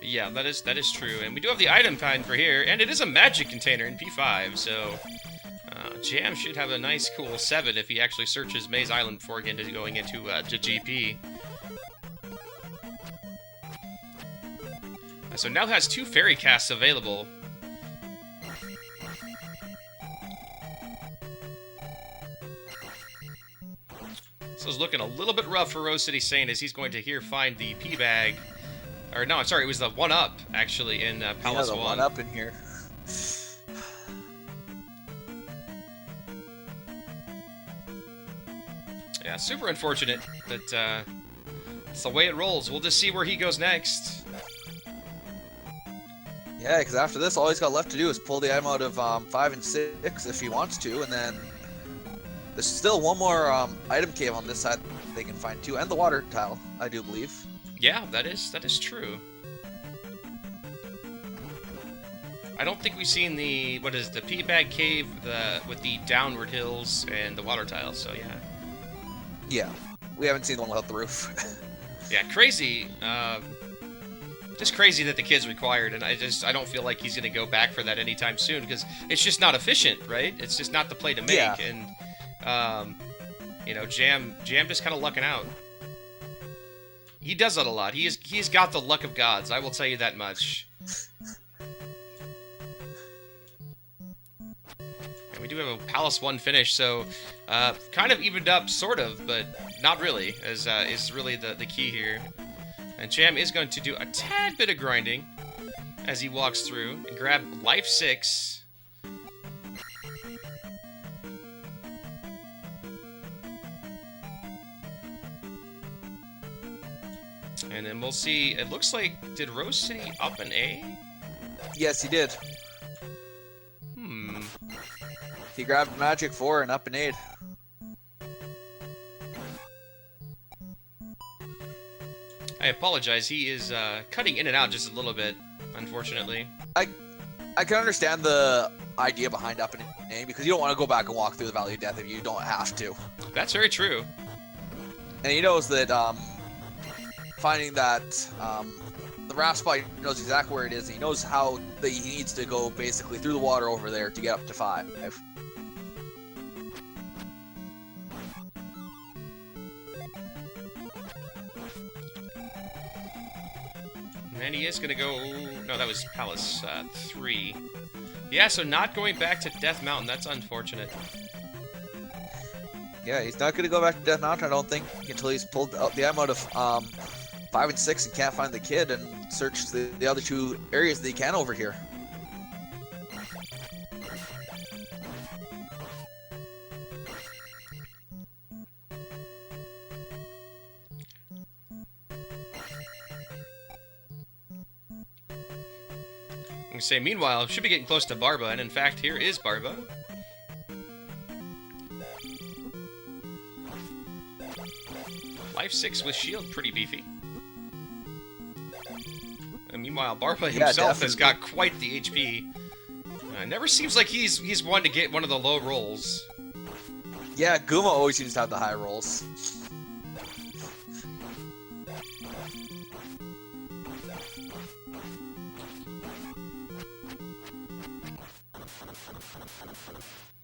Yeah, that is true, and we do have the item find for here, and it is a magic container in P5, so Jam should have a nice, cool 7 if he actually searches Maze Island before going into GP. So now has 2 fairy casts available. So it's looking a little bit rough for RoseCitySaint as he's going to here find the P bag. Or no, I'm sorry, it was the 1-up actually in Palace 1. 1-up in here. Yeah, super unfortunate, but it's the way it rolls. We'll just see where he goes next. Yeah, because after this, all he's got left to do is pull the item out of 5 and 6 if he wants to, and then there's still one more item cave on this side they can find too, and the water tile, I do believe. Yeah, that is true. I don't think we've seen the P bag cave with the downward hills and the water tiles. So yeah. Yeah, we haven't seen the one without the roof. Yeah, crazy. Just crazy that the kid's required, and I don't feel like he's gonna go back for that anytime soon because it's just not efficient, right? It's just not the play to make, yeah. And you know, Jam just kind of lucking out. He does that a lot. He's got the luck of gods. I will tell you that much. And we do have a Palace 1 finish, so kind of evened up, sort of, but not really. Is really the key here. And Jam is going to do a tad bit of grinding as he walks through and grab life 6. And then we'll see, it looks like, did Rose City up an A? Yes, he did. He grabbed Magic 4 and up an 8. I apologize, he is cutting in and out just a little bit, unfortunately. I can understand the idea behind up an A because you don't want to go back and walk through the Valley of Death if you don't have to. That's very true. And he knows that finding that the raft spot, he knows exactly where it is. He knows how that he needs to go basically through the water over there to get up to 5. And he is going to go... No, that was Palace 3. Yeah, so not going back to Death Mountain. That's unfortunate. Yeah, he's not going to go back to Death Mountain, I don't think, until he's pulled out the item out of 5 and 6 and can't find the kid and search the other 2 areas that he can over here. Say, meanwhile, should be getting close to Barba, and in fact, here is Barba. Life 6 with shield, pretty beefy. And meanwhile, Barba himself has got quite the HP. Never seems like he's one to get one of the low rolls. Yeah, Guma always seems to have the high rolls.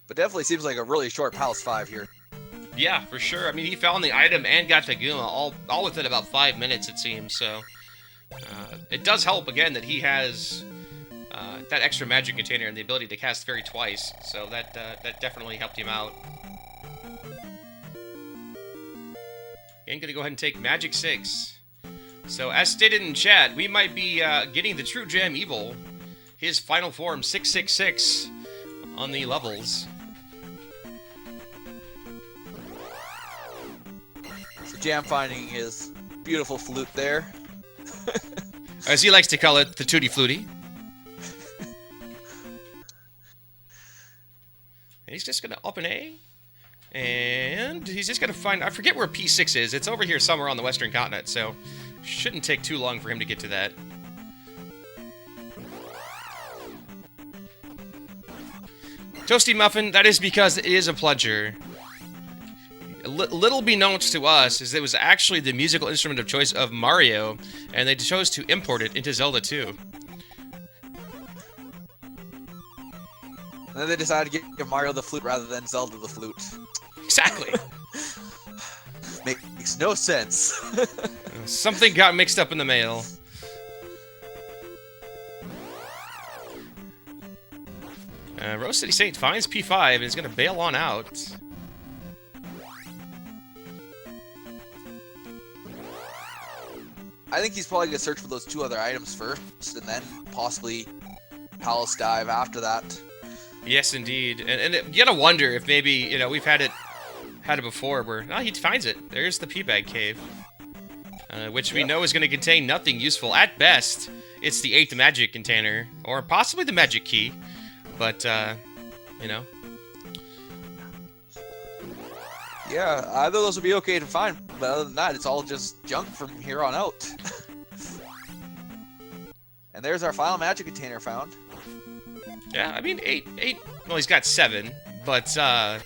But definitely seems like a really short Palace 5 here. Yeah, for sure. I mean, he found the item and got to Guma all within about 5 minutes, it seems. So it does help, again, that he has that extra magic container and the ability to cast Fairy twice. So that definitely helped him out. Again, gonna go ahead and take Magic 6. So as stated in chat, we might be getting the true JamEviler, his final form 666 on the levels. Jam finding his beautiful flute there. As he likes to call it, the Tutti Flutie. And he's just going to up an A. And he's just going to find... I forget where P6 is. It's over here somewhere on the Western continent, so shouldn't take too long for him to get to that. Toasty Muffin, that is because it is a plunger. Little beknownst to us is it was actually the musical instrument of choice of Mario, and they chose to import it into Zelda 2. And then they decided to give Mario the flute rather than Zelda the flute. Exactly. Makes no sense. Something got mixed up in the mail. RoseCitySaint finds P5 and is going to bail on out. I think he's probably going to search for those 2 other items first, and then possibly Palace Dive after that. Yes, indeed. And you gotta wonder if maybe, you know, we've had it before where, oh, he finds it. There's the P-Bag Cave. Which we know is going to contain nothing useful. At best, it's the 8th magic container, or possibly the magic key. But, you know. Yeah, either of those would be okay to find, but other than that, it's all just junk from here on out. And there's our final magic container found. Yeah, I mean, 8, well, he's got 7, but, 7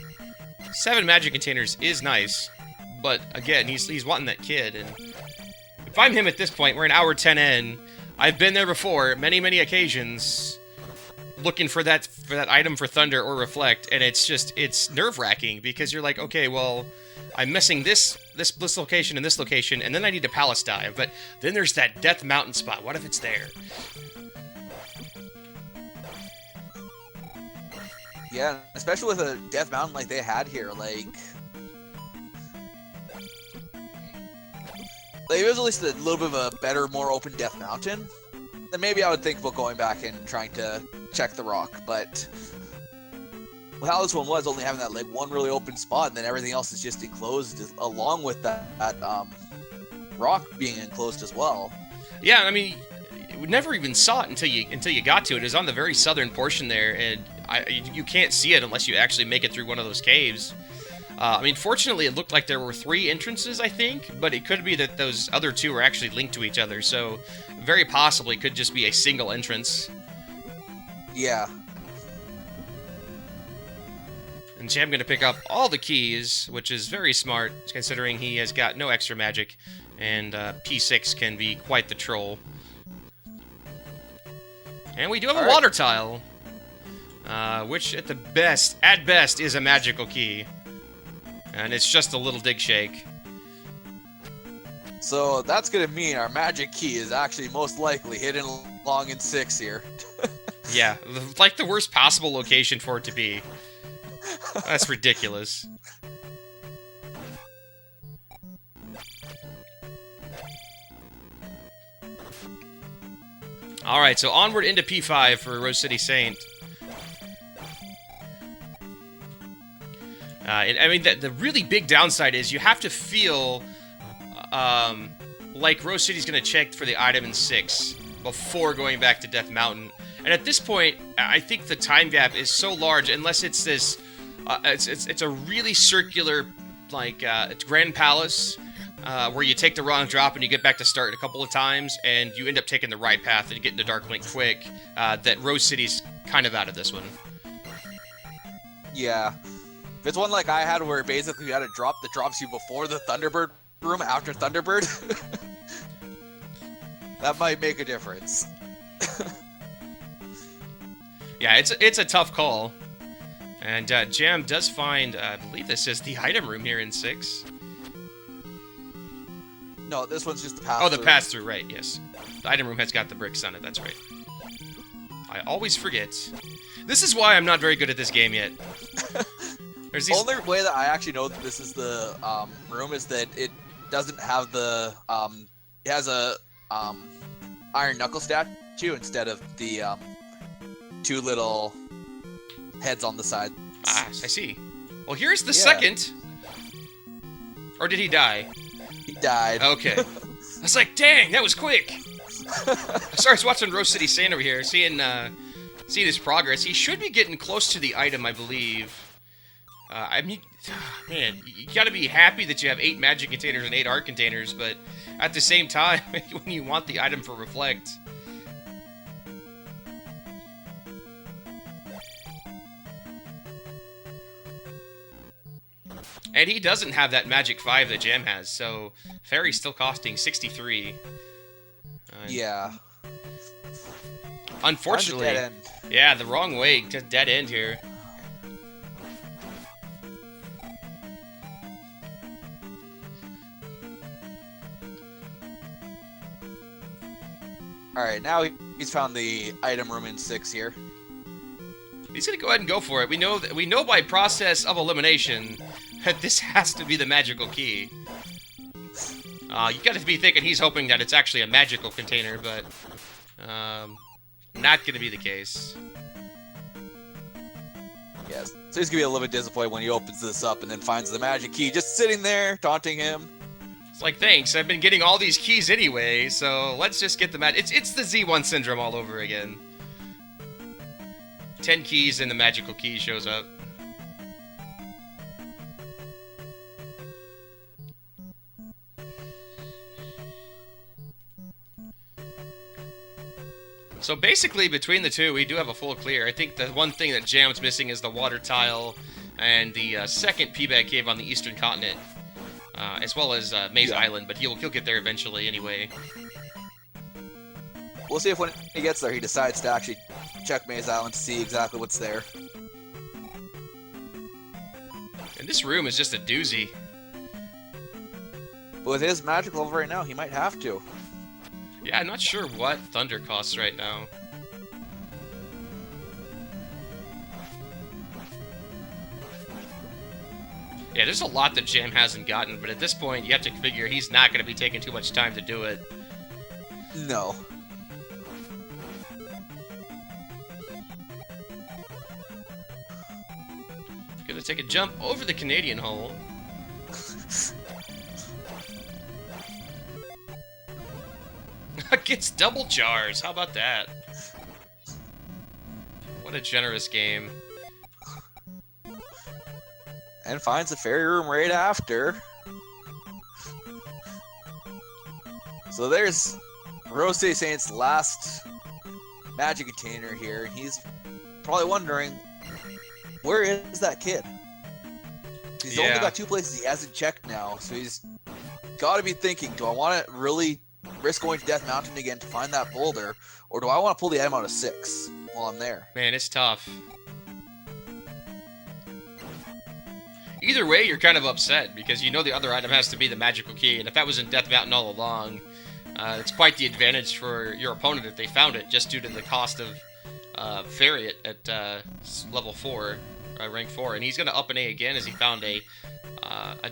magic containers is nice. But, again, he's wanting that kid, and if I'm him at this point, we're an hour 10 in, I've been there before, many occasions, looking for that item for Thunder or Reflect, and it's nerve-wracking, because you're like, okay, well, I'm missing this location and this location, and then I need a Palace Dive, but then there's that Death Mountain spot, what if it's there? Yeah, especially with a Death Mountain like they had here, like it was at least a little bit of a better, more open Death Mountain, then maybe I would think about going back and trying to check the rock, but with how this one was, only having that like one really open spot, and then everything else is just enclosed, along with that rock being enclosed as well. Yeah, I mean, we never even saw it until you got to it. It was on the very southern portion there, and you can't see it unless you actually make it through one of those caves. I mean, fortunately, it looked like there were 3 entrances, I think, but it could be that those other 2 are actually linked to each other, so very possibly could just be a single entrance. Yeah. And Jam going to pick up all the keys, which is very smart, considering he has got no extra magic, and P6 can be quite the troll. And we do have a water tile, which at best, is a magical key. And it's just a little dig shake. So that's going to mean our magic key is actually most likely hidden along in 6 here. Yeah, like the worst possible location for it to be. That's ridiculous. Alright, so onward into P5 for RoseCitySaint. I mean, the really big downside is you have to feel like Rose City's going to check for the item in 6 before going back to Death Mountain. And at this point, I think the time gap is so large, unless it's this, it's a really circular, like, it's Grand Palace, where you take the wrong drop and you get back to start a couple of times, and you end up taking the right path and get into Dark Link quick, that Rose City's kind of out of this one. Yeah. If it's one like I had where basically you had a drop that drops you before the Thunderbird room after Thunderbird, that might make a difference. Yeah, it's a tough call. And Jam does find, I believe this is the item room here in 6. No, this one's just the pass-through. Oh, the pass-through, right, yes. The item room has got the bricks on it, that's right. I always forget. This is why I'm not very good at this game yet. The only way that I actually know that this is the room is that it doesn't have the it has a iron knuckle statue instead of the 2 little heads on the side. Ah, I see. Well, here's the second. Or did he die? He died. Okay. I was like, dang, that was quick. I was watching RoseCitySaint over here, seeing his progress. He should be getting close to the item, I believe. I mean, man, you gotta be happy that you have 8 magic containers and 8 art containers, but at the same time, when you want the item for Reflect... And he doesn't have that magic 5 that Jam has, so Fairy's still costing 63. Yeah. Unfortunately, dead end. Yeah, the wrong way, just dead end here. Alright, now he's found the item room in 6 here. He's gonna go ahead and go for it. We know by process of elimination that this has to be the magical key. You gotta be thinking he's hoping that it's actually a magical container, but not gonna be the case. Yes, so he's gonna be a little bit disappointed when he opens this up and then finds the magic key just sitting there, taunting him. It's like, thanks, I've been getting all these keys anyway, so let's just get the it's the Z1 syndrome all over again. 10 keys and the magical key shows up. So basically, between the two, we do have a full clear. I think the one thing that Jam's missing is the water tile and the second P-Bag Cave on the eastern continent, as well as Maze Island, but he'll get there eventually anyway. We'll see if when he gets there, he decides to actually check Maze Island to see exactly what's there. And this room is just a doozy. But with his magic level right now, he might have to. Yeah, I'm not sure what Thunder costs right now. Yeah, there's a lot that Jam hasn't gotten, but at this point, you have to figure he's not going to be taking too much time to do it. No. Gonna take a jump over the Canadian hole. Gets double jars. How about that? What a generous game. And finds the fairy room right after. So there's RoseCitySaint's last magic container here. He's probably wondering, where is that kid? He's only got 2 places he hasn't checked now, so he's got to be thinking, do I want to really risk going to Death Mountain again to find that boulder, or do I want to pull the item out of 6 while I'm there? Man, it's tough. Either way, you're kind of upset, because you know the other item has to be the magical key, and if that was in Death Mountain all along, it's quite the advantage for your opponent if they found it, just due to the cost of Fairy at level 4, rank 4, and he's going to up an A again as he found a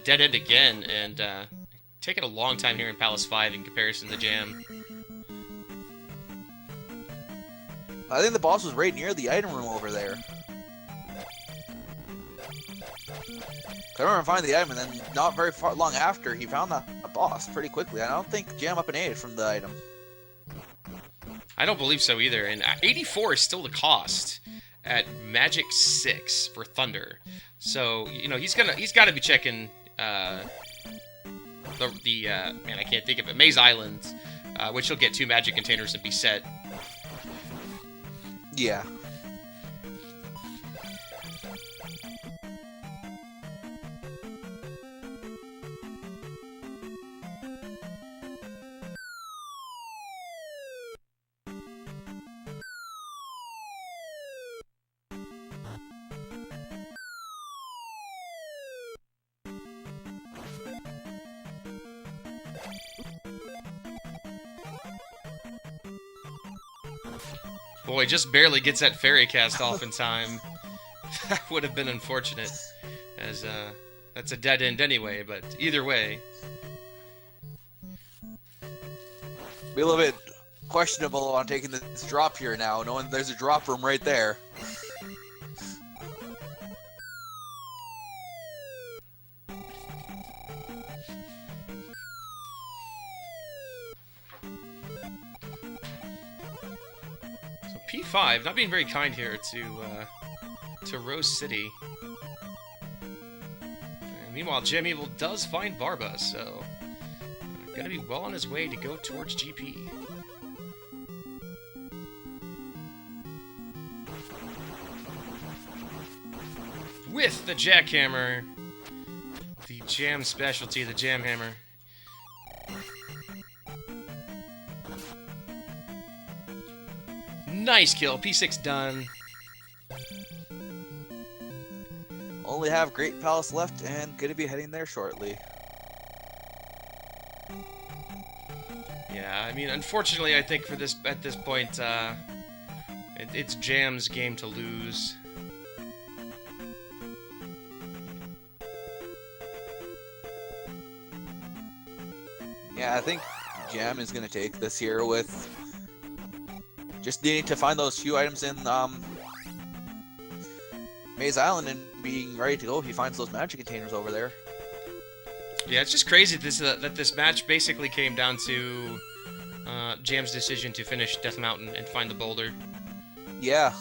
dead end again, and taking a long time here in Palace 5 in comparison to Jam. I think the boss was right near the item room over there. I remember finding the item, and then not very long after, he found that boss pretty quickly. I don't think Jam up an A from the item. I don't believe so either, and 84 is still the cost at Magic 6 for Thunder. So, you know, he's got to be checking man, I can't think of it, Maze Island, which he'll get 2 magic containers and be set. Yeah. Boy, just barely gets that fairy cast off in time. That would have been unfortunate, as that's a dead end anyway, but either way. Be a little bit questionable on taking this drop here now, knowing there's a drop room right there. P5, not being very kind here to Rose City. Meanwhile, JamEviler does find Barba, so gonna be well on his way to go towards GP. With the jackhammer, the jam specialty, the jam hammer. Nice kill, P6 done. Only have Great Palace left and gonna be heading there shortly. Yeah, I mean, unfortunately, I think for this at this point, it's Jam's game to lose. Yeah, I think Jam is gonna take this here with just needing to find those few items in Maze Island and being ready to go if he finds those magic containers over there. Yeah, it's just crazy that this match basically came down to Jam's decision to finish Death Mountain and find the boulder. Yeah.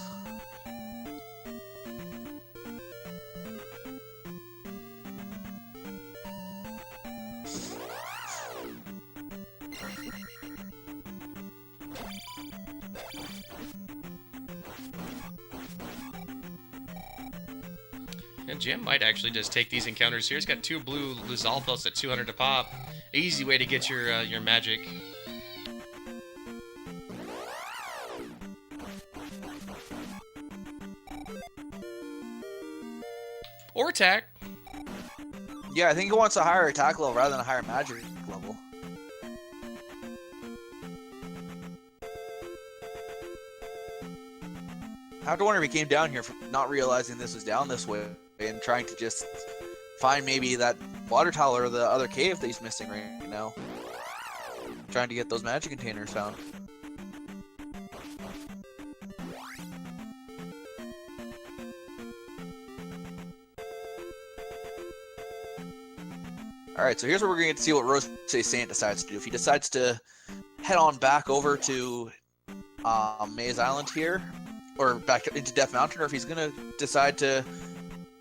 Yeah, Jam might actually just take these encounters here. He's got 2 blue Luzalfos at 200 to pop. Easy way to get your magic. Or attack. Yeah, I think he wants a higher attack level rather than a higher magic level. I have to wonder if he came down here for not realizing this was down this way and trying to just find maybe that water tower or the other cave that he's missing right now. Trying to get those magic containers found. Alright, so here's where we're going to get to see what RoseCitySaint decides to do. If he decides to head on back over to Maze Island here, or back into Death Mountain, or if he's going to decide to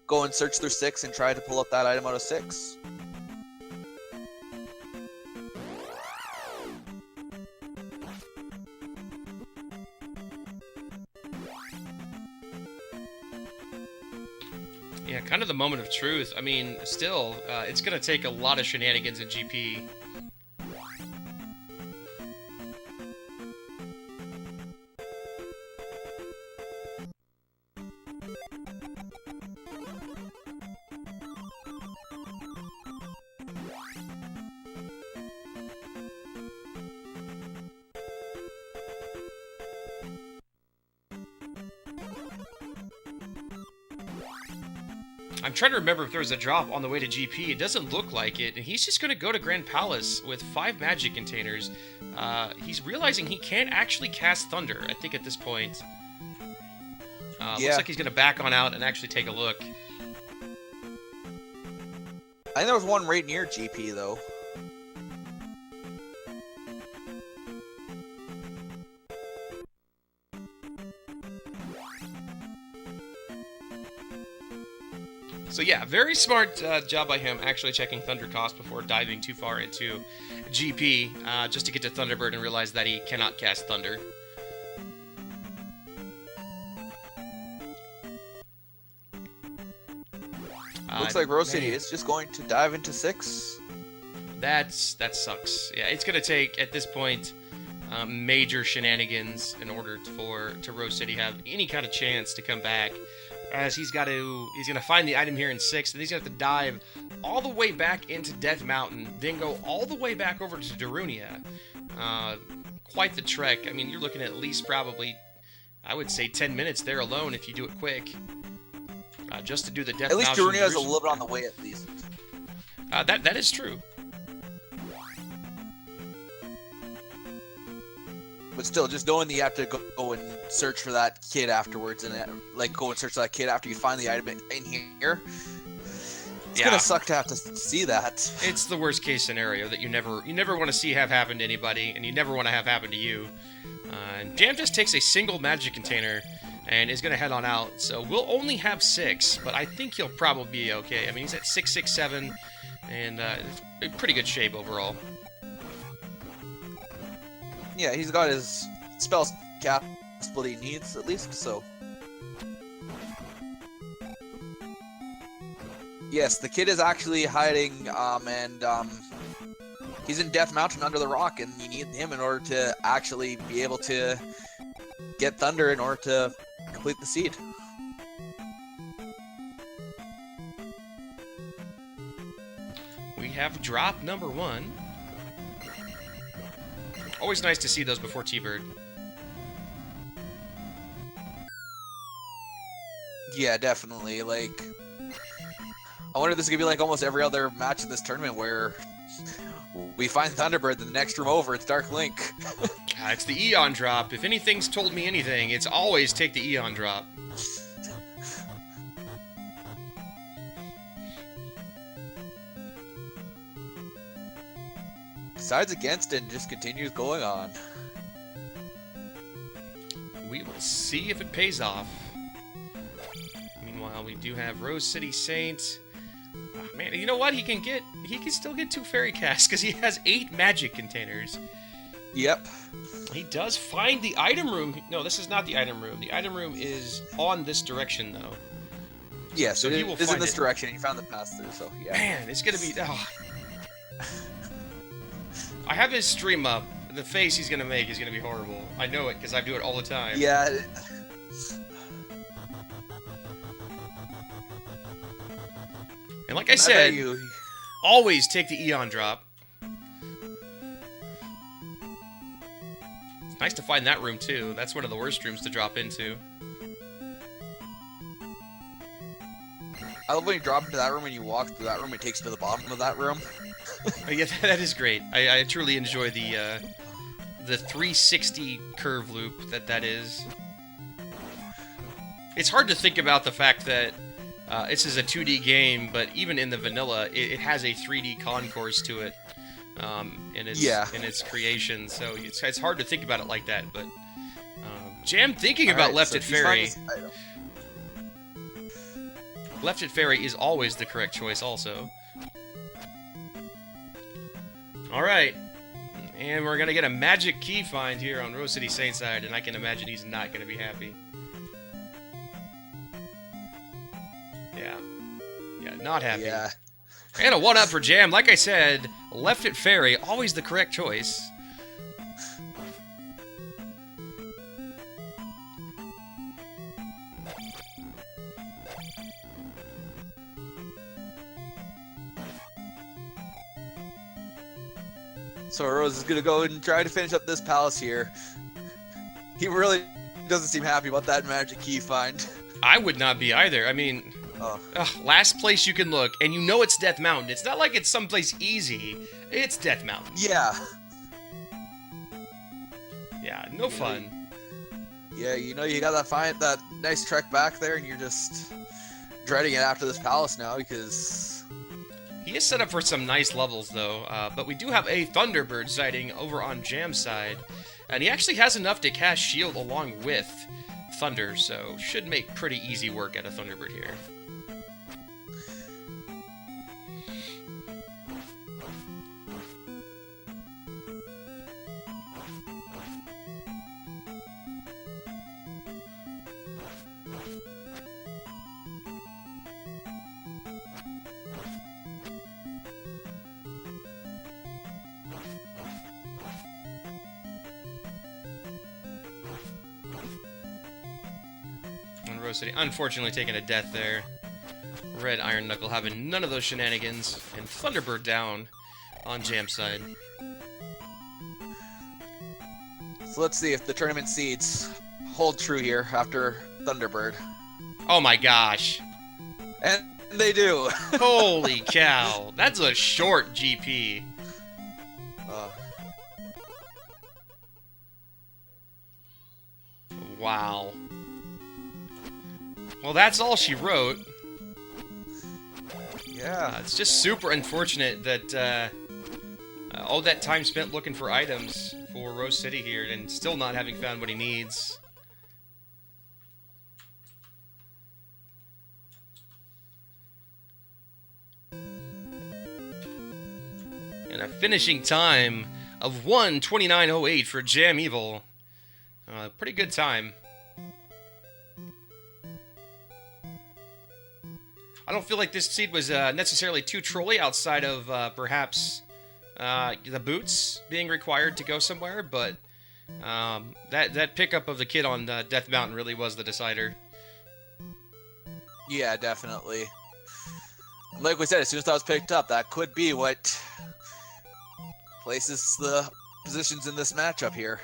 go and search through 6 and try to pull up that item out of 6. Yeah, kind of the moment of truth. I mean, still, it's going to take a lot of shenanigans in GP. I'm trying to remember if there was a drop on the way to GP. It doesn't look like it. And he's just going to go to Grand Palace with 5 magic containers. He's realizing he can't actually cast Thunder, I think, at this point. Yeah. Looks like he's going to back on out and actually take a look. I think there was one right near GP, though. So yeah, very smart job by him actually checking Thunder cost before diving too far into GP, just to get to Thunderbird and realize that he cannot cast Thunder. Looks like Rose City is just going to dive into 6. That sucks. Yeah, it's gonna take at this point major shenanigans in order to Rose City have any kind of chance to come back. As he's gonna find the item here in 6, and he's gonna have to dive all the way back into Death Mountain, then go all the way back over to Darunia. Quite the trek. I mean, you're looking at least probably, I would say, 10 minutes there alone if you do it quick. Just to do the Death Mountain. At least Darunia is a little bit on the way, at least. That is true. But still, just knowing that you have to go and search for that kid afterwards, and go and search for that kid after you find the item in here. It's gonna suck to have to see that. It's the worst case scenario that you never want to see have happen to anybody, and you never want to have happen to you. And Jam just takes a single magic container and is going to head on out. So we'll only have 6, but I think he'll probably be okay. I mean, he's at 667, and it's in pretty good shape overall. Yeah, he's got his spell cap what he needs, at least, so... Yes, the kid is actually hiding, and he's in Death Mountain under the rock, and you need him in order to actually be able to get Thunder in order to complete the seed. We have drop number 1. Always nice to see those before T-Bird. Yeah, definitely. Like, I wonder if this is gonna be like almost every other match in this tournament where we find Thunderbird, then the next room over, it's Dark Link. It's the Eon drop. If anything's told me anything, it's always take the Eon drop. Decides against it and just continues going on. We will see if it pays off. Meanwhile, we do have RoseCitySaint. Oh, man, you know what? He can still get 2 fairy casts because he has 8 magic containers. Yep. He does find the item room. No, this is not the item room. The item room is on this direction, though. Yeah, so he it will is in find this it. direction. He found the pass through, so yeah. Man, it's gonna be. Oh. I have his stream up. The face he's gonna make is gonna be horrible. I know it because I do it all the time. Yeah. And like I said, you... always take the Eon drop. It's nice to find that room too. That's one of the worst rooms to drop into. I love when you drop into that room and you walk through that room, it takes you to the bottom of that room. Yeah, that is great. I truly enjoy the 360 curve loop that is. It's hard to think about the fact that this is a 2D game, but even in the vanilla, it has a 3D concourse to it in its creation. So it's hard to think about it like that. But Jam thinking about Left It Fairy. Left It Fairy is always the correct choice also. Alright. And we're going to get a magic key find here on RoseCitySaint side, and I can imagine he's not going to be happy. Yeah, not happy. Yeah. And a 1-up for Jam. Like I said, Left It Fairy, always the correct choice. So Rose is gonna go and try to finish up this palace here. He really doesn't seem happy about that magic key find. I would not be either. I mean, last place you can look, and you know it's Death Mountain. It's not like it's someplace easy. It's Death Mountain. Yeah. Yeah, no fun. Yeah, you know you got that nice trek back there, and you're just dreading it after this palace now because. He is set up for some nice levels, though, but we do have a Thunderbird sighting over on Jam's side, and he actually has enough to cast Shield along with Thunder, so should make pretty easy work at a Thunderbird here. City. Unfortunately taking a death there. Red Iron Knuckle having none of those shenanigans, and Thunderbird down on Jam's side. So let's see if the tournament seeds hold true here after Thunderbird. Oh my gosh. And they do. Holy cow. That's a short GP. Wow. Well, that's all she wrote. Yeah. It's just super unfortunate that all that time spent looking for items for Rose City here and still not having found what he needs. And a finishing time of 1:29:08 for JamEviler. Pretty good time. I don't feel like this seed was necessarily too trolly outside of perhaps the boots being required to go somewhere, but that pickup of the kid on Death Mountain really was the decider. Yeah, definitely. Like we said, as soon as that was picked up, that could be what places the positions in this matchup here.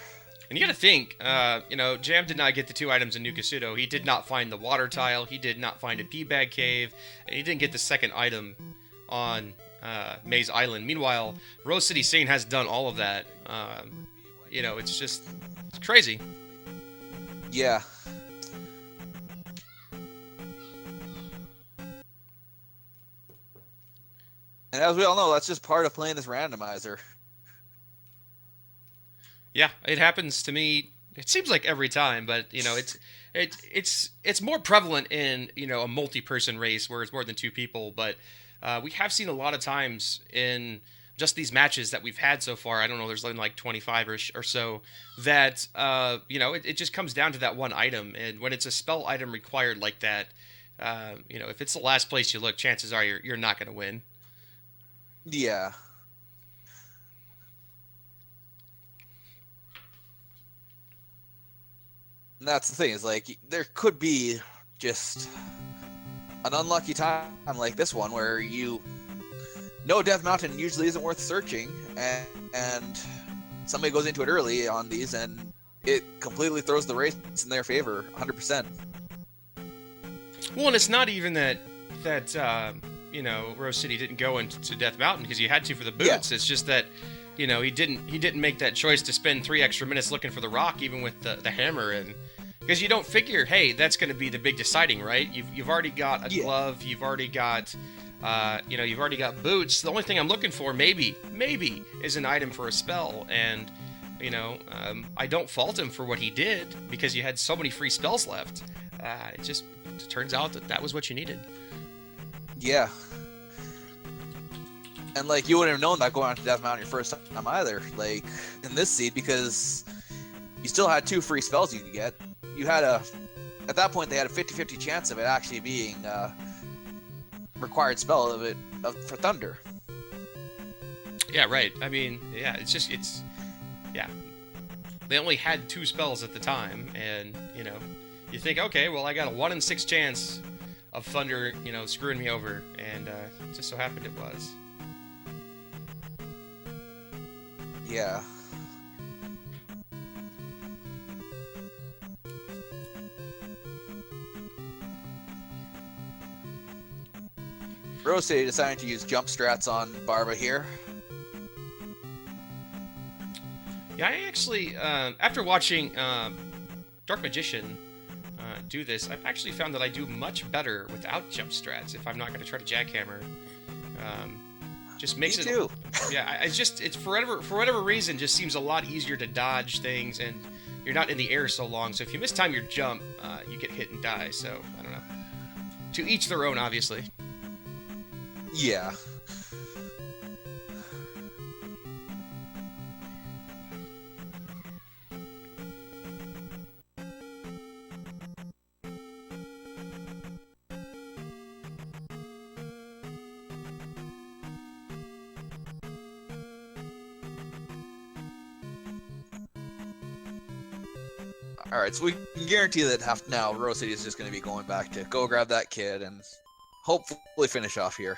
And you gotta think, Jam did not get the 2 items in Nukasudo. He did not find the water tile, he did not find a P-Bag Cave, and he didn't get the second item on Maze Island. Meanwhile, RoseCitySaint has done all of that. It's crazy. Yeah. And as we all know, that's just part of playing this randomizer. Yeah, it happens to me. It seems like every time, but it's more prevalent in a multi-person race where it's more than 2 people. But we have seen a lot of times in just these matches that we've had so far. I don't know. There's like 25 or so that it just comes down to that one item, and when it's a spell item required like that, if it's the last place you look, chances are you're not going to win. Yeah. And that's the thing, is like there could be just an unlucky time like this one where Death Mountain usually isn't worth searching, and somebody goes into it early on these and it completely throws the race in their favor 100%. Well, and it's not even that Rose City didn't go into Death Mountain because you had to for the boots. Yeah. It's just that he didn't make that choice to spend 3 extra minutes looking for the rock, even with the hammer, and because you don't figure, hey, that's going to be the big deciding, right? You've already got a glove, you've already got you've already got boots. The only thing I'm looking for, maybe, is an item for a spell, and I don't fault him for what he did because you had so many free spells left. It turns out that was what you needed. Yeah. And like you wouldn't have known that going on to Death Mountain your first time either, like in this seed, because you still had 2 free spells you could get. You had at that point they had a 50-50 chance of it actually being required spell for Thunder. Yeah, right. I mean, yeah, they only had 2 spells at the time, and you think, okay, well, I got a 1 in 6 chance of Thunder, screwing me over, and it just so happened it was. Yeah. Rose City decided to use jump strats on Barba here. Yeah, I actually, after watching Dark Magician do this, I've actually found that I do much better without jump strats if I'm not going to try to jackhammer. Just makes it. Me too. Yeah, it's for whatever reason, just seems a lot easier to dodge things, and you're not in the air so long. So if you mistime your jump, you get hit and die. So I don't know. To each their own, obviously. Yeah. Alright, so we can guarantee that now Rose City is just going to be going back to go grab that kid and hopefully finish off here.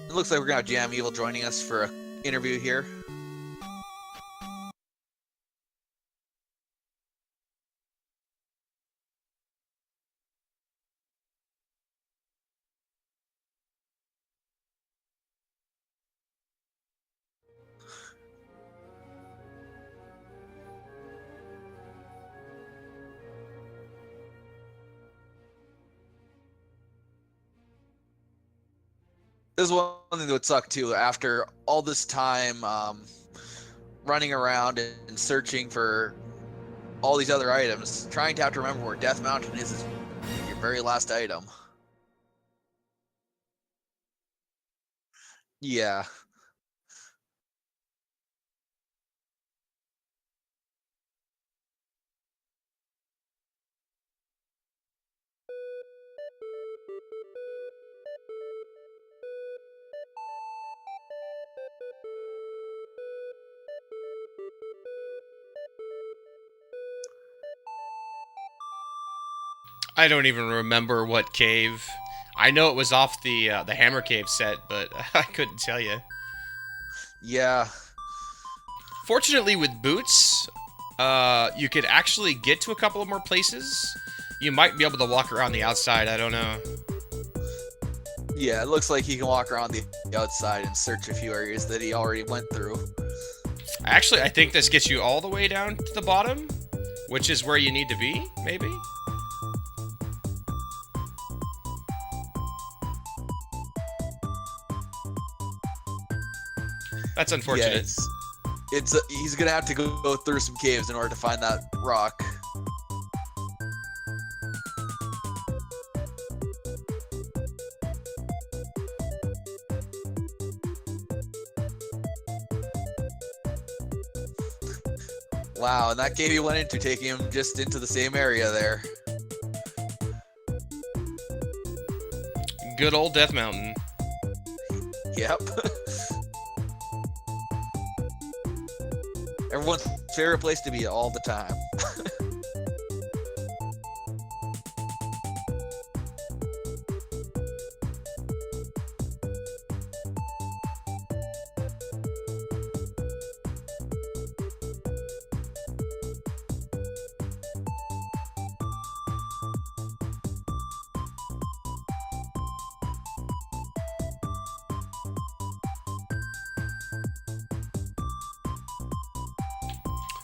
It looks like we're going to have JamEviler joining us for an interview here. This is one thing that would suck too. After all this time running around and searching for all these other items, trying to have to remember where Death Mountain is your very last item. Yeah. I don't even remember what cave. I know it was off the Hammer Cave set, but I couldn't tell you. Yeah. Fortunately, with boots, you could actually get to a couple of more places. You might be able to walk around the outside. I don't know. Yeah, it looks like he can walk around the outside and search a few areas that he already went through. Actually, I think this gets you all the way down to the bottom, which is where you need to be, maybe? That's unfortunate. Yeah, he's gonna have to go through some caves in order to find that rock. Wow, and that cave he went into, taking him just into the same area there. Good old Death Mountain. Yep. Everyone's favorite place to be all the time.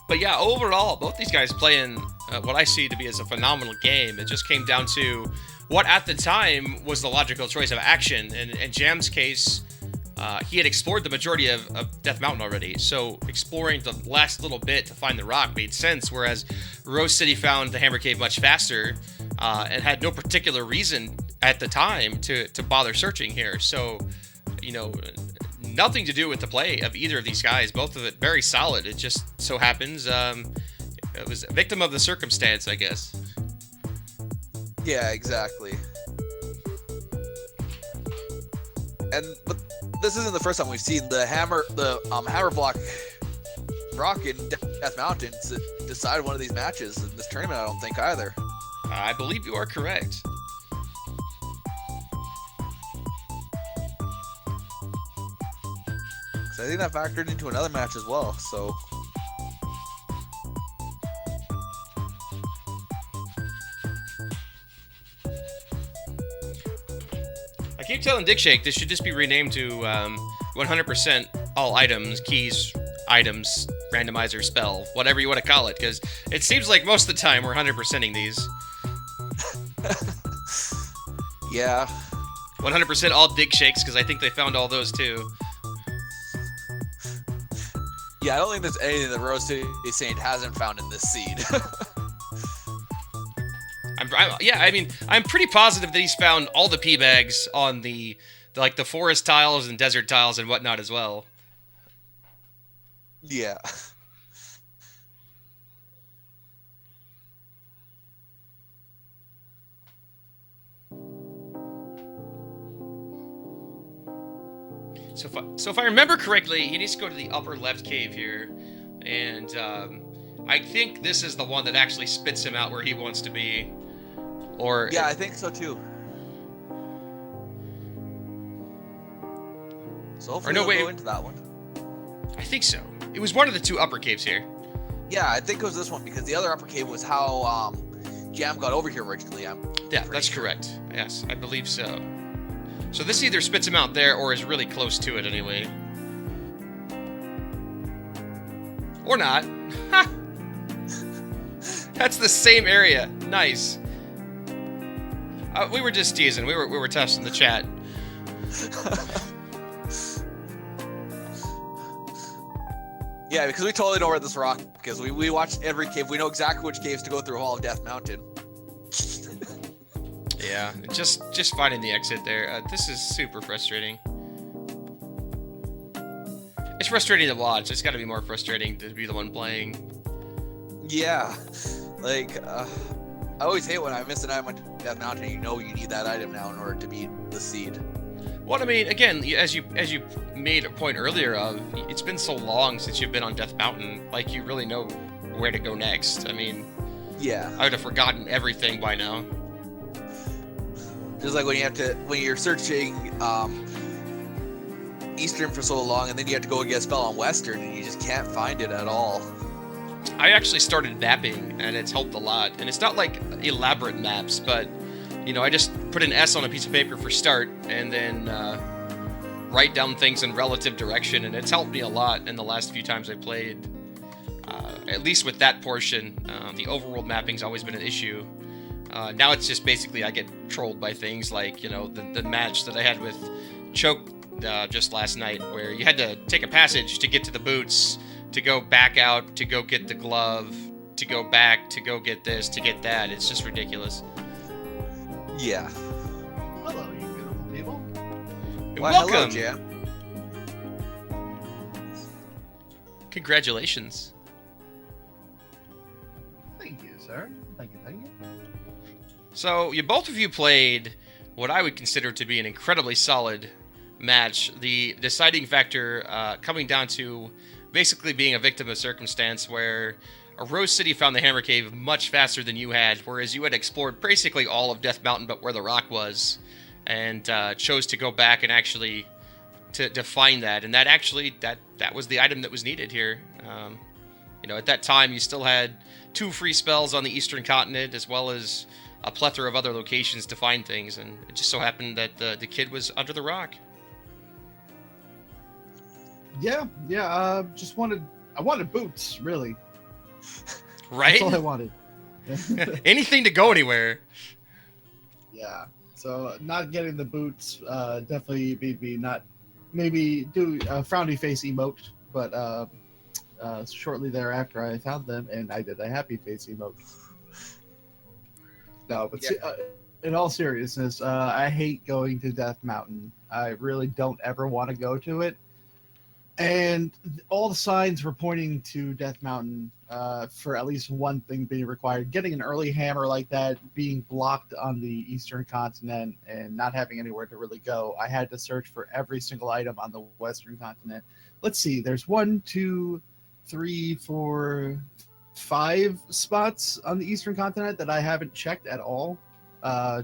But yeah, overall, both these guys playing what I see to be as a phenomenal game. It just came down to what at the time was the logical choice of action. In Jam's case, he had explored the majority of Death Mountain already, so exploring the last little bit to find the rock made sense, whereas Rose City found the Hammer Cave much faster and had no particular reason at the time to bother searching here. So, you know, nothing to do with the play of either of these guys. Both of it very solid. It just so happens it was a victim of the circumstance, I guess. Yeah, exactly. But this isn't the first time we've seen the hammer block rock in Death Mountain to decide one of these matches in this tournament. I don't think either. I believe you are correct. I think that factored into another match as well, so... I keep telling Dick Shake this should just be renamed to 100% all items, keys, items, randomizer, spell, whatever you want to call it, because it seems like most of the time we're 100%ing these. Yeah. 100% all Dick Shakes, because I think they found all those too. Yeah, I don't think there's anything that RoseCitySaint hasn't found in this seed. I'm pretty positive that he's found all the P bags on the forest tiles and desert tiles and whatnot as well. Yeah. So if I remember correctly, he needs to go to the upper left cave here, and I think this is the one that actually spits him out where he wants to be. Or yeah, I think so too. So hopefully we'll go into that one. I think so. It was one of the two upper caves here. Yeah, I think it was this one because the other upper cave was how Jam got over here originally. Yeah, that's correct. Yes, I believe so. So this either spits him out there or is really close to it anyway. Or not. Ha! That's the same area. Nice. We were just teasing. We were testing the chat. Yeah, because we totally know where this rock is. We watched every cave. We know exactly which caves to go through all of Death Mountain. Yeah, just finding the exit there. This is super frustrating. It's frustrating to watch. It's got to be more frustrating to be the one playing. Yeah, like I always hate when I miss an item on Death Mountain. And you know you need that item now in order to beat the seed. Well, I mean, again, as you made a point earlier of, it's been so long since you've been on Death Mountain, like you really know where to go next. I mean, yeah, I would have forgotten everything by now. Just like when you're searching Eastern for so long, and then you have to go and get a spell on Western, and you just can't find it at all. I actually started mapping, and it's helped a lot. And it's not like elaborate maps, but you know, I just put an S on a piece of paper for start, and then write down things in relative direction, and it's helped me a lot in the last few times I played. At least with that portion, the overworld mapping's always been an issue. Now it's just basically I get trolled by things like, you know, the match that I had with Choke just last night, where you had to take a passage to get to the boots, to go back out, to go get the glove, to go back, to go get this, to get that. It's just ridiculous. Yeah. Hello, you beautiful people. Why, Welcome. hello, Jam. Congratulations. Thank you, sir. Thank you, thank you. So, both of you played what I would consider to be an incredibly solid match. The deciding factor coming down to basically being a victim of circumstance, where Rose City found the Hammer Cave much faster than you had, whereas you had explored basically all of Death Mountain but where the rock was, and chose to go back and actually to find that. And that actually, that was the item that was needed here. You know, at that time, you still had 2 free spells on the Eastern Continent, as well as a plethora of other locations to find things, and it just so happened that the kid was under the rock. Yeah. I wanted boots, really. Right? That's all I wanted. Anything to go anywhere. Yeah. So not getting the boots definitely made me not maybe do a frowny face emote, but shortly thereafter I found them and I did a happy face emote. No, but in all seriousness, I hate going to Death Mountain. I really don't ever want to go to it. And all the signs were pointing to Death Mountain for at least one thing being required. Getting an early hammer like that, being blocked on the Eastern Continent, and not having anywhere to really go. I had to search for every single item on the Western Continent. Let's see, there's 1, 2, 3, 4, 5 spots on the Eastern Continent that I haven't checked at all,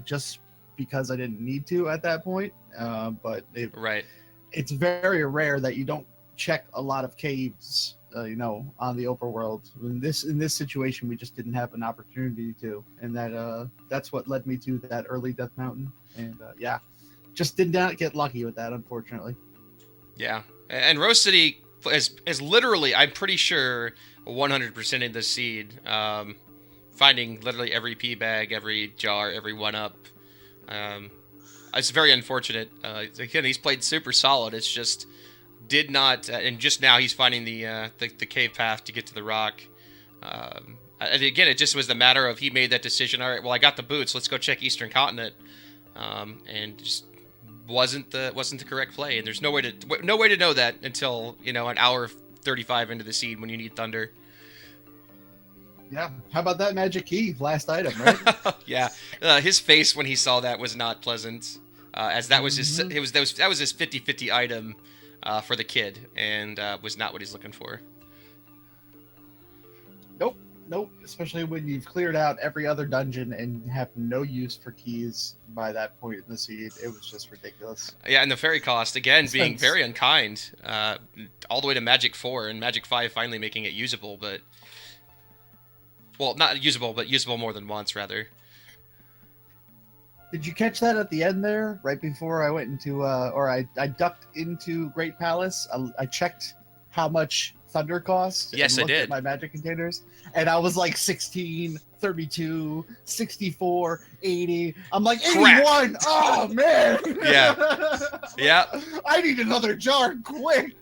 just because I didn't need to at that point. But it's very rare that you don't check a lot of caves, you know, on the overworld. In this situation, we just didn't have an opportunity to, and that's what led me to that early Death Mountain. And just did not get lucky with that, unfortunately. Yeah, and Rose City is literally, I'm pretty sure, 100% in the seed, finding literally every pea bag, every jar, every 1-up. It's very unfortunate. Again, he's played super solid. It's just did not, and just now he's finding the cave path to get to the rock. And again, it just was the matter of he made that decision. All right, well, I got the boots. Let's go check Eastern Continent, and just wasn't the correct play. And there's no way to know that until, you know, an hour 35 into the seed when you need thunder. Yeah, how about that magic key? Last item, right? Yeah, his face when he saw that was not pleasant, as that was his that was his 50-50 item for the kid, and was not what he's looking for. Nope. Especially when you've cleared out every other dungeon and have no use for keys by that point in the seed. It was just ridiculous. Yeah, and the fairy cost again being very unkind, all the way to Magic 4 and Magic 5 finally making it usable, but. Well, not usable, but usable more than once, rather. Did you catch that at the end there, right before I went into, I ducked into Great Palace? I checked how much Thunder cost? Yes, and I looked did. At my magic containers, and I was like 16, 32, 64, 80. I'm like 81. Oh man. Yeah. Yeah. I need another jar quick.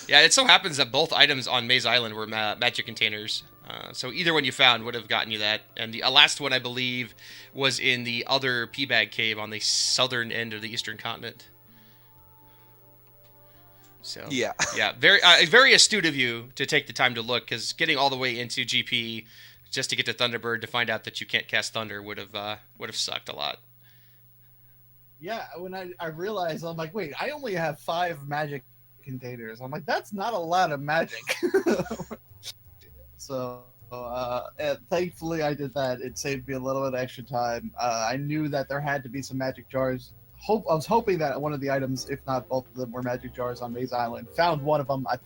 Yeah, it so happens that both items on Maze Island were magic containers. So either one you found would have gotten you that. And the last one, I believe, was in the other P-Bag Cave on the southern end of the eastern continent. So Yeah. yeah, very astute of you to take the time to look, because getting all the way into GP just to get to Thunderbird to find out that you can't cast Thunder would have sucked a lot. Yeah, when I realized, I'm like, wait, I only have 5 magic containers. I'm like, that's not a lot of magic. So, thankfully I did that. It saved me a little bit of extra time. I knew that there had to be some magic jars. I was hoping that one of the items, if not both of them, were magic jars on Maze Island. Found one of them. I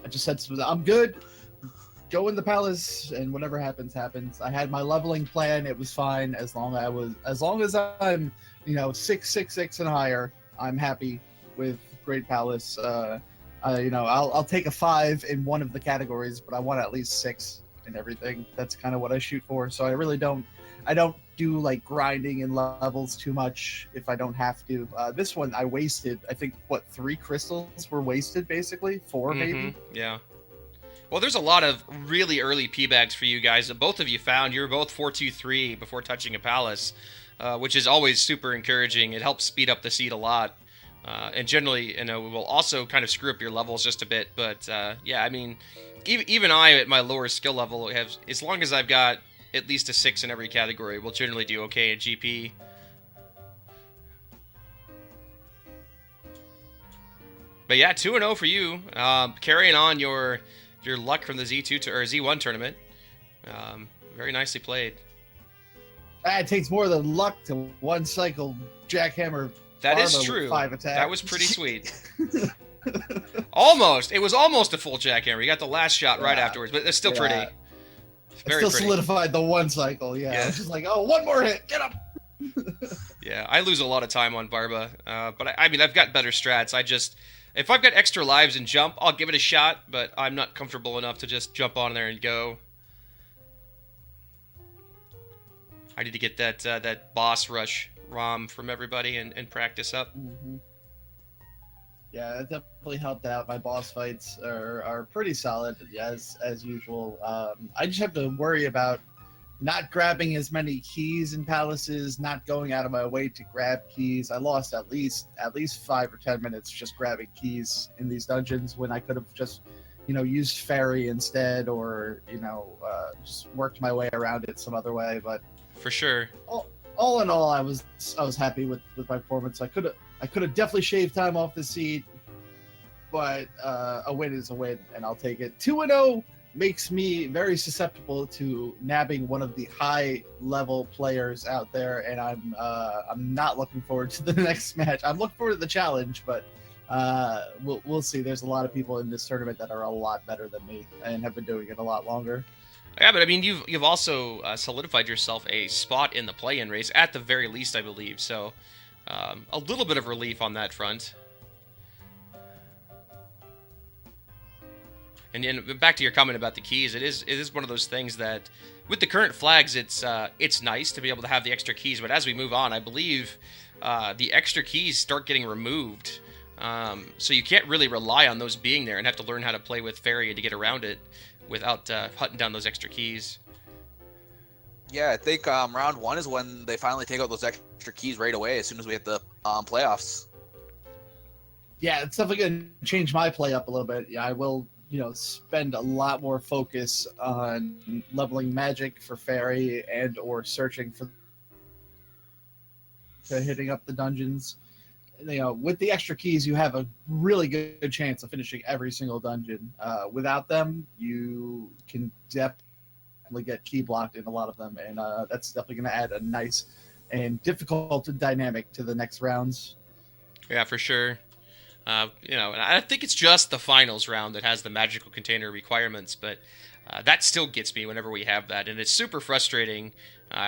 just said, I'm good. Go in the palace, and whatever happens, happens. I had my leveling plan. It was fine as long as I'm, 666 and higher. I'm happy with Great Palace. I'll take a 5 in one of the categories, but I want at least 6 in everything. That's kind of what I shoot for. So I really don't do like grinding in levels too much if I don't have to. This one I wasted, I think 3 crystals were wasted basically, 4 maybe. Yeah. Well, there's a lot of really early P-Bags for you guys that both of you found. You were both 423 before touching a palace, which is always super encouraging. It helps speed up the seed a lot. And generally, it will also kind of screw up your levels just a bit. But yeah, I mean, even I at my lower skill level have, as long as I've got at least a 6 in every category, will generally do okay at GP. But yeah, 2-0 for you. Carrying on your luck from the Z2 or Z1 tournament. Very nicely played. It takes more than luck to one cycle jackhammer. That is Barba true. With 5 attacks. That was pretty sweet. Almost. It was almost a full jackhammer. You got the last shot right afterwards, but it's still pretty. Very still pretty. Solidified the one cycle. Yeah. It's just like, oh, one more hit. Get up. Yeah, I lose a lot of time on Barba, but I mean, I've got better strats. If I've got extra lives and jump, I'll give it a shot, but I'm not comfortable enough to just jump on there and go. I need to get that boss rush ROM from everybody and practice up. Mm-hmm. Yeah, it definitely helped out. My boss fights are pretty solid, as usual. I just have to worry about not grabbing as many keys in palaces, not going out of my way to grab keys. I lost at least 5 or 10 minutes just grabbing keys in these dungeons when I could have just, used fairy instead, or just worked my way around it some other way. But for sure, all in all, I was happy with my performance. I could have definitely shaved time off the seat, but a win is a win, and I'll take it. 2-0 makes me very susceptible to nabbing one of the high-level players out there, and I'm not looking forward to the next match. I'm looking forward to the challenge, but we'll see. There's a lot of people in this tournament that are a lot better than me and have been doing it a lot longer. Yeah, but I mean, you've also solidified yourself a spot in the play-in race at the very least, I believe. So a little bit of relief on that front. And back to your comment about the keys, it is one of those things that with the current flags, it's nice to be able to have the extra keys. But as we move on, I believe the extra keys start getting removed. So you can't really rely on those being there and have to learn how to play with fairy to get around it without hunting down those extra keys. Yeah, I think round 1 is when they finally take out those extra keys right away as soon as we hit the playoffs. Yeah, it's definitely going to change my play up a little bit. Yeah, I will, spend a lot more focus on leveling magic for fairy and or searching for hitting up the dungeons. With the extra keys, you have a really good chance of finishing every single dungeon. Without them, you can definitely get key blocked in a lot of them, and that's definitely going to add a nice and difficult dynamic to the next rounds. Yeah, for sure. And I think it's just the finals round that has the magical container requirements, but that still gets me whenever we have that, and it's super frustrating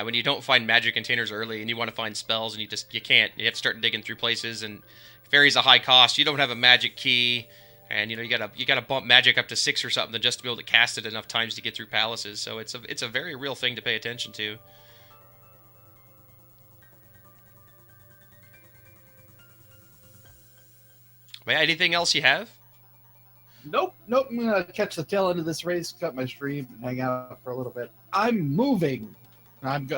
when you don't find magic containers early and you want to find spells and you can't. You have to start digging through places, and fairy's a high cost. You don't have a magic key. And you gotta bump magic up to 6 or something just to be able to cast it enough times to get through palaces. So it's a very real thing to pay attention to. Anything else you have? Nope. I'm gonna catch the tail end of this race, cut my stream, and hang out for a little bit. I'm moving. I'm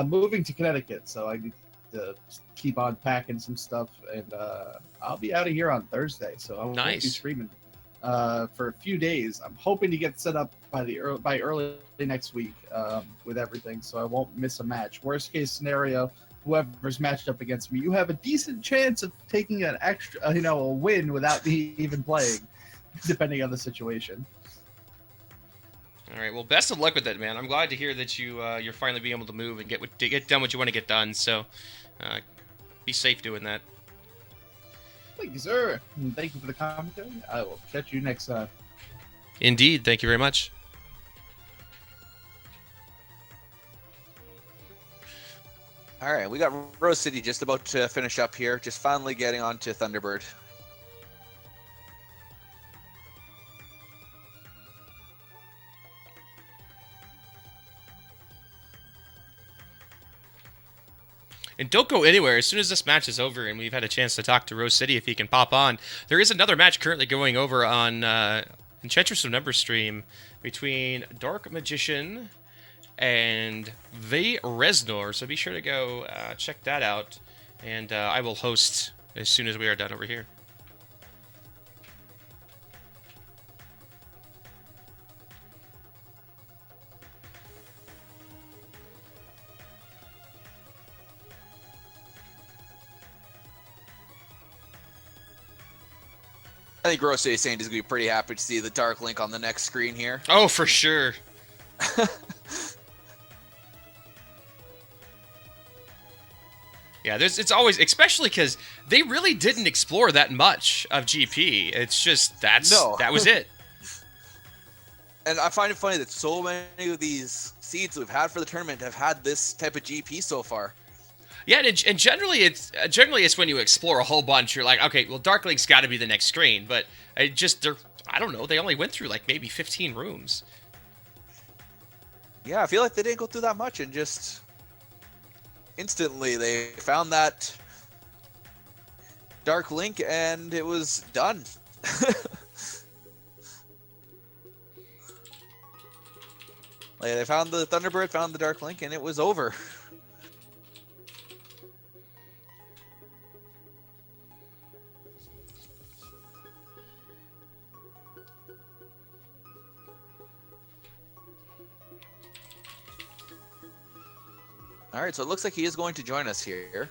moving to Connecticut, so I need to keep on packing some stuff, and I'll be out of here on Thursday. So I won't be streaming for a few days. I'm hoping to get set up by early next week with everything, so I won't miss a match. Worst case scenario, whoever's matched up against me, you have a decent chance of taking an extra, a win without me even playing, depending on the situation. All right. Well, best of luck with that, man. I'm glad to hear that you're finally being able to move and get done what you want to get done. So, be safe doing that. Thank you, sir. And thank you for the commentary. I will catch you next time. Indeed. Thank you very much. All right, we got Rose City just about to finish up here. Just finally getting on to Thunderbird. And don't go anywhere. As soon as this match is over and we've had a chance to talk to Rose City, if he can pop on, there is another match currently going over on Enchantress of Numbers stream between Dark Magician and V. Reznor. So be sure to go check that out. And I will host as soon as we are done over here. I think RoseCitySaint is going to be pretty happy to see the Dark Link on the next screen here. Oh, for sure. Yeah, it's always, especially because they really didn't explore that much of GP. It's just, that was it. And I find it funny that so many of these seeds we've had for the tournament have had this type of GP so far. Yeah, and generally it's when you explore a whole bunch, you're like, okay, well, Dark Link's got to be the next screen, but I don't know, they only went through like maybe 15 rooms. Yeah, I feel like they didn't go through that much, and just instantly they found that Dark Link, and it was done. Like, they found the Thunderbird, found the Dark Link, and it was over. All right, so it looks like he is going to join us here.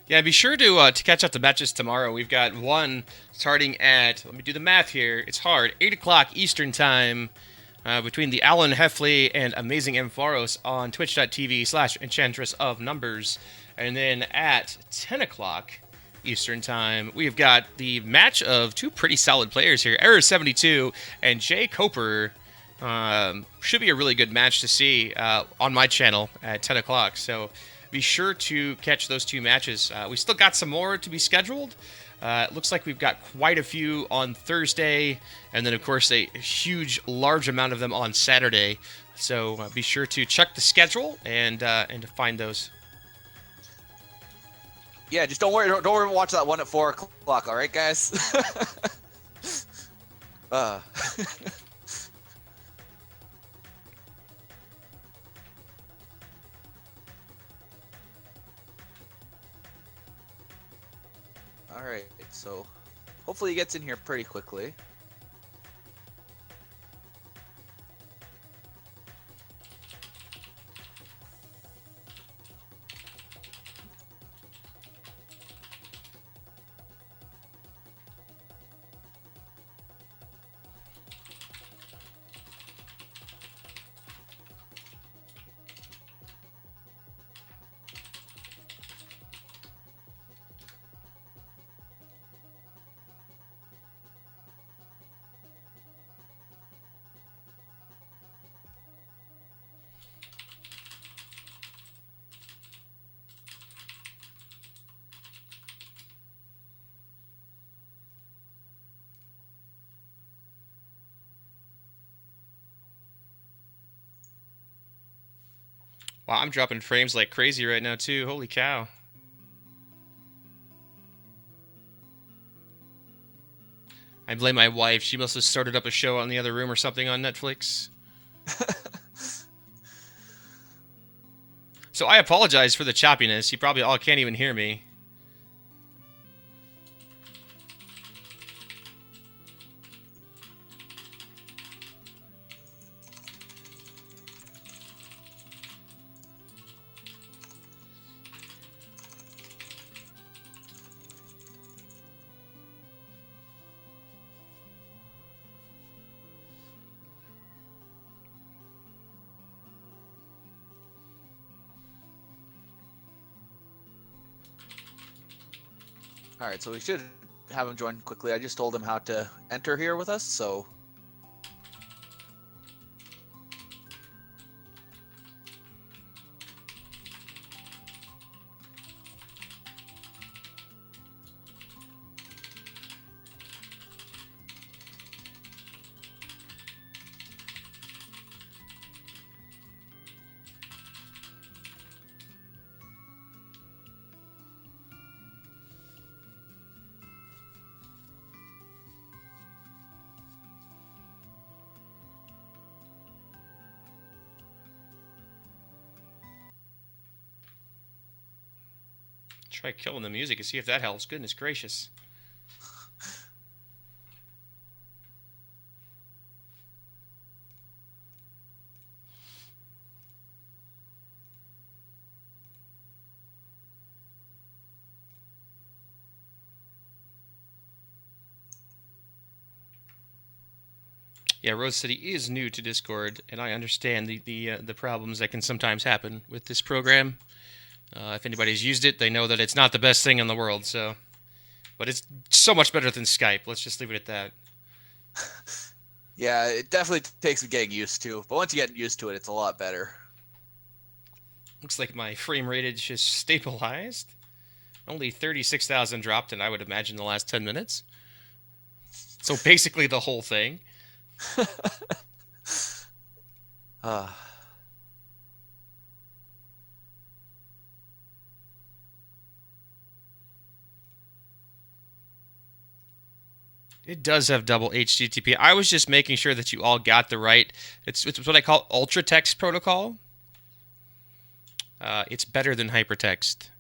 Yeah, be sure to catch up the matches tomorrow. We've got one starting at, let me do the math here, it's hard, 8 o'clock Eastern Time between the Alan Heffley and Amazing M. Faros on twitch.tv/Enchantress of Numbers. And then at 10 o'clock Eastern Time, we've got the match of two pretty solid players here, Error72 and Jay Coper. Should be a really good match to see on my channel at 10 o'clock. So be sure to catch those two matches. We still got some more to be scheduled. It looks like we've got quite a few on Thursday, and then, of course, a huge, large amount of them on Saturday. So be sure to check the schedule and to find those. Yeah, just don't worry about watch that one at 4 o'clock, all right, guys? All right, so hopefully he gets in here pretty quickly. Wow, I'm dropping frames like crazy right now too. Holy cow. I blame my wife. She must have started up a show on the other room or something on Netflix. So I apologize for the choppiness. You probably all can't even hear me. All right, so we should have him join quickly. I just told him how to enter here with us, so. Try killing the music and see if that helps. Goodness gracious. Yeah, Rose City is new to Discord, and I understand the problems that can sometimes happen with this program. If anybody's used it, they know that it's not the best thing in the world. So, but it's so much better than Skype. Let's just leave it at that. Yeah, it definitely takes some getting used to, but once you get used to it, it's a lot better. Looks like my frame rate is just stabilized. Only 36,000 dropped, and I would imagine the last 10 minutes. So basically the whole thing. It does have double HTTP. I was just making sure that you all got the right. It's what I call ultra text protocol. It's better than hypertext.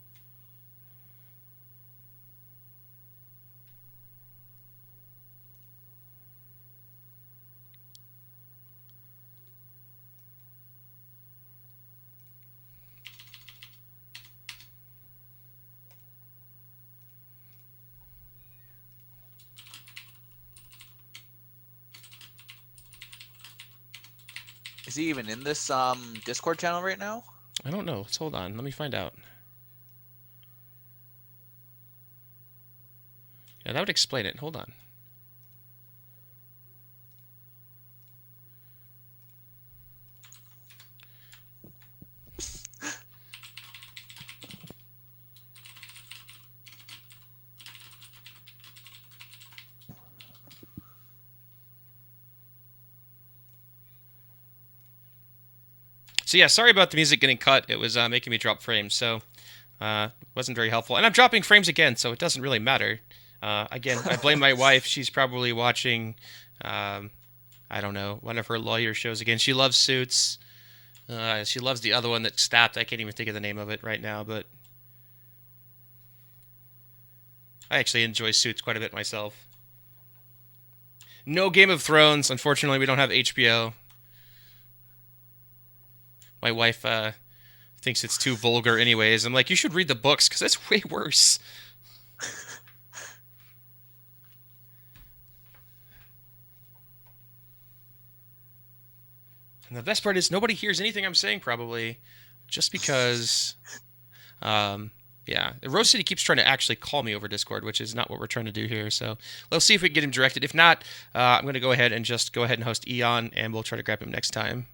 Is he even in this Discord channel right now? I don't know. Let's hold on. Let me find out. Yeah, that would explain it. Hold on. So yeah, sorry about the music getting cut. It was making me drop frames, so wasn't very helpful. And I'm dropping frames again, so it doesn't really matter. Again, I blame my wife. She's probably watching, I don't know, one of her lawyer shows again. She loves Suits. She loves the other one that stopped. I can't even think of the name of it right now, but I actually enjoy Suits quite a bit myself. No Game of Thrones. Unfortunately, we don't have HBO. My wife thinks it's too vulgar anyways. I'm like, you should read the books, because that's way worse. And the best part is nobody hears anything I'm saying, probably, just because, yeah. Rose City keeps trying to actually call me over Discord, which is not what we're trying to do here. So let's see if we can get him directed. If not, I'm going to go ahead and host Eon, and we'll try to grab him next time.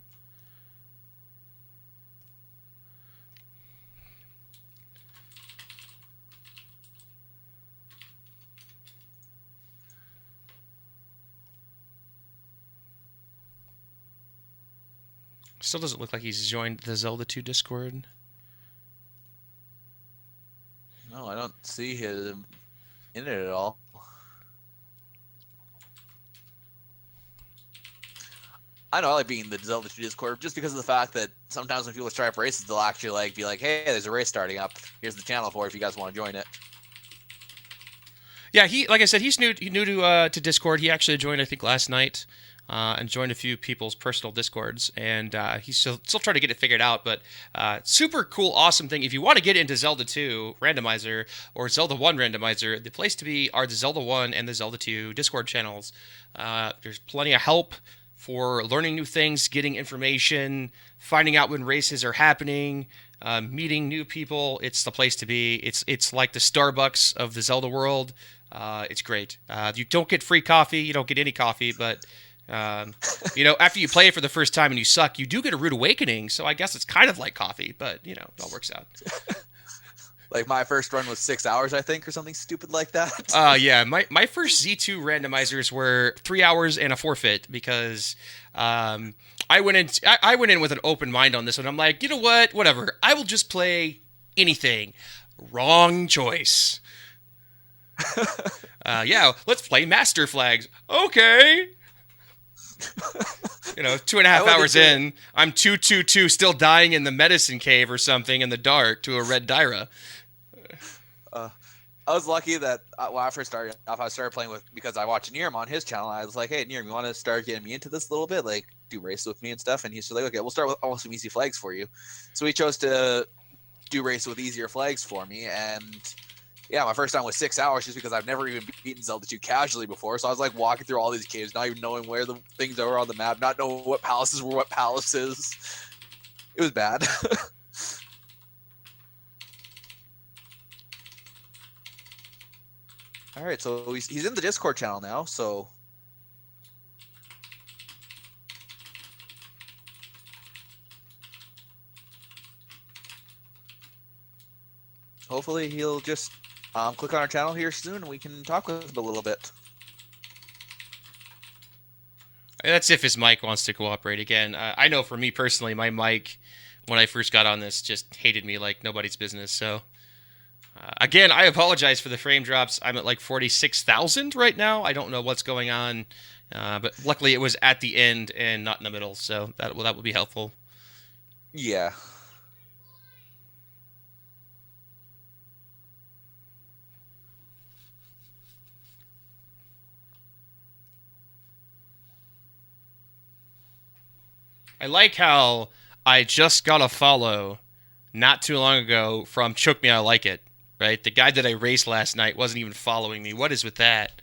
Still doesn't look like he's joined the Zelda 2 Discord. No, I don't see him in it at all. I know I like being in the Zelda 2 Discord just because of the fact that sometimes when people try up races, they'll actually like be like, "Hey, there's a race starting up. Here's the channel for it if you guys want to join it." Yeah, like I said, he's new to Discord. He actually joined, I think, last night, and joined a few people's personal Discords, and he's still trying to get it figured out. But super cool, awesome thing. If you want to get into Zelda 2 Randomizer or Zelda 1 Randomizer, the place to be are the Zelda 1 and the Zelda 2 Discord channels. There's plenty of help for learning new things, getting information, finding out when races are happening, meeting new people. It's the place to be. It's like the Starbucks of the Zelda world. It's great. You don't get free coffee. You don't get any coffee, but after you play it for the first time and you suck, you do get a rude awakening. So I guess it's kind of like coffee, but it all works out. Like my first run was 6 hours, I think, or something stupid like that. Yeah, my first Z2 randomizers were 3 hours and a forfeit because I went in with an open mind on this one. I'm like, you know what? Whatever. I will just play anything. Wrong choice. Let's play Master Flags. Okay. 2.5 hours in, I'm 222 still dying in the medicine cave or something in the dark to a red Dyra. I was lucky that when I first started off, I started playing with, because I watched Niram on his channel. I was like, "Hey, Niram, you want to start getting me into this a little bit? Like, do race with me and stuff?" And he's just like, "Okay, we'll start with some easy flags for you." So he chose to do race with easier flags for me, and yeah, my first time was 6 hours just because I've never even beaten Zelda 2 casually before. So I was like walking through all these caves, not even knowing where the things are on the map, not knowing what palaces were what palaces. It was bad. All right, so he's in the Discord channel now, so hopefully he'll just click on our channel here soon and we can talk with him a little bit. That's if his mic wants to cooperate again. I know for me personally, my mic, when I first got on this, just hated me like nobody's business. So, again, I apologize for the frame drops. I'm at like 46,000 right now. I don't know what's going on, but luckily it was at the end and not in the middle, so that would be helpful. Yeah. I like how I just got a follow not too long ago from Choke Me I Like It, right? The guy that I raced last night wasn't even following me. What is with that?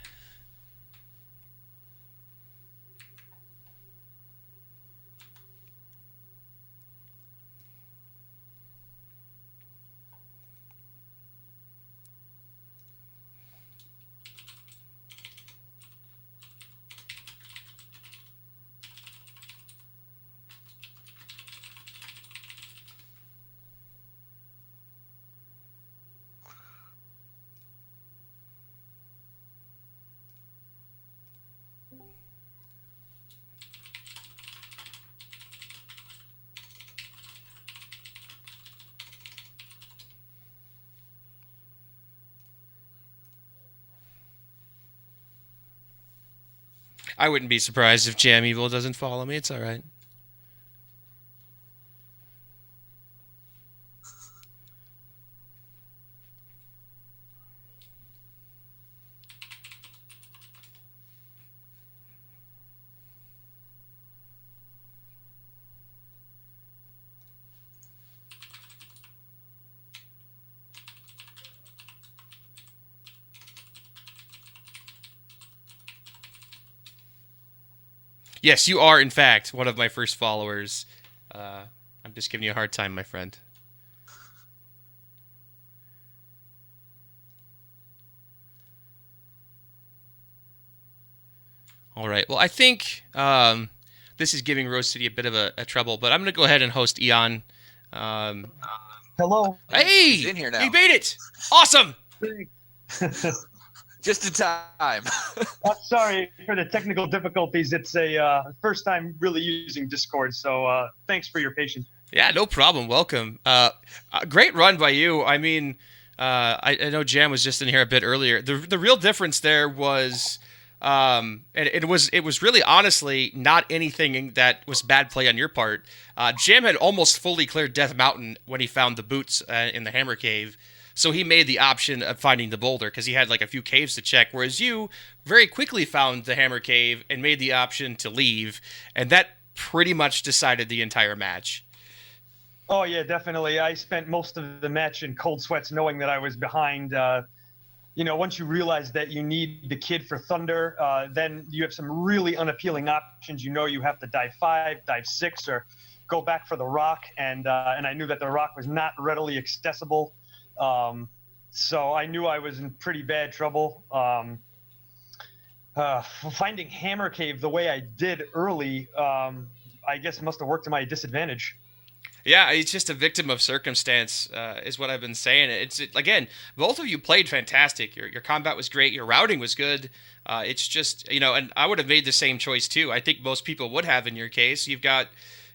I wouldn't be surprised if JamEviler doesn't follow me. It's all right. Yes, you are, in fact, one of my first followers. I'm just giving you a hard time, my friend. All right. Well, I think this is giving Rose City a bit of a trouble, but I'm going to go ahead and host Eon. Hello. Hey! He's in here now. You made it! Awesome! Just in time. Sorry for the technical difficulties. It's a first time really using Discord, so thanks for your patience. Yeah, no problem. Welcome. Great run by you. I mean, I know Jam was just in here a bit earlier. The real difference there was, and it was really honestly not anything that was bad play on your part. Jam had almost fully cleared Death Mountain when he found the boots in the Hammer Cave. So he made the option of finding the boulder because he had like a few caves to check, whereas you very quickly found the Hammer Cave and made the option to leave, and that pretty much decided the entire match. Oh, yeah, definitely. I spent most of the match in cold sweats knowing that I was behind. Once you realize that you need the kid for Thunder, then you have some really unappealing options. You have to dive 5, dive 6, or go back for the rock, and I knew that the rock was not readily accessible. So I knew I was in pretty bad trouble. Finding Hammer Cave the way I did early, I guess must have worked to my disadvantage. Yeah, he's just a victim of circumstance, is what I've been saying. Again, both of you played fantastic. Your combat was great. Your routing was good. It's just, and I would have made the same choice too. I think most people would have in your case. You've got,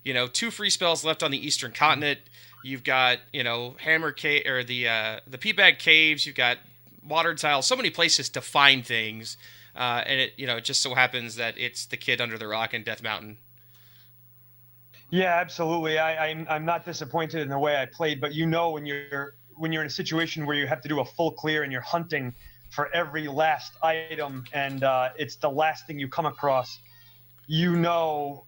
2 free spells left on the Eastern Continent. You've got, Hammer Cave or the P-Bag Caves. You've got Water Tile. So many places to find things, and it just so happens that it's the kid under the rock in Death Mountain. Yeah, absolutely. I'm not disappointed in the way I played, but when you're in a situation where you have to do a full clear and you're hunting for every last item, and it's the last thing you come across, full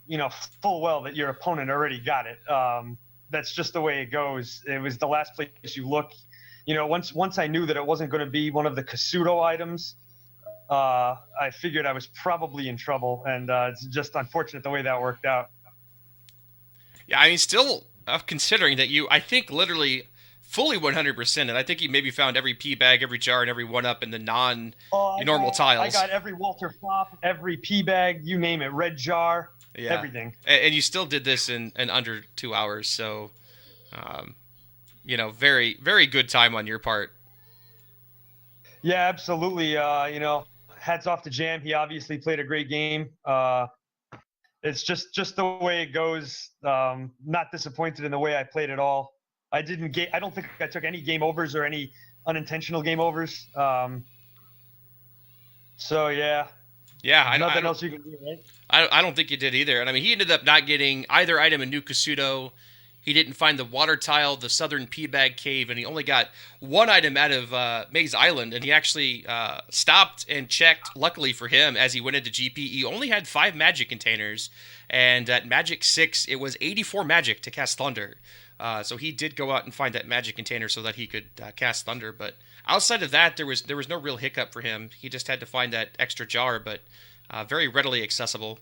well that your opponent already got it. That's just the way it goes. It was the last place you look. Once I knew that it wasn't going to be one of the Kasuto items, I figured I was probably in trouble, and it's just unfortunate the way that worked out. Yeah, I mean, still considering that I think literally fully 100%, and I think you maybe found every P bag, every jar, and every 1-up in the normal tiles. I got every Walter Flop, every P bag, you name it, red jar, everything. And you still did this in under 2 hours, so, very, very good time on your part. Yeah, absolutely. Hats off to Jam. He obviously played a great game. It's just the way it goes. Not disappointed in the way I played at all. I don't think I took any game overs or any unintentional game overs. So yeah. Yeah, nothing else you can do, right? I don't think you did either. And I mean, he ended up not getting either item in New Kasuto. He didn't find the water tile, the southern P-Bag Cave, and he only got 1 item out of Maze Island. And he actually stopped and checked, luckily for him, as he went into GP. He only had 5 magic containers. And at Magic 6, it was 84 magic to cast Thunder. So he did go out and find that magic container so that he could cast Thunder. But outside of that, there was no real hiccup for him. He just had to find that extra jar, but very readily accessible.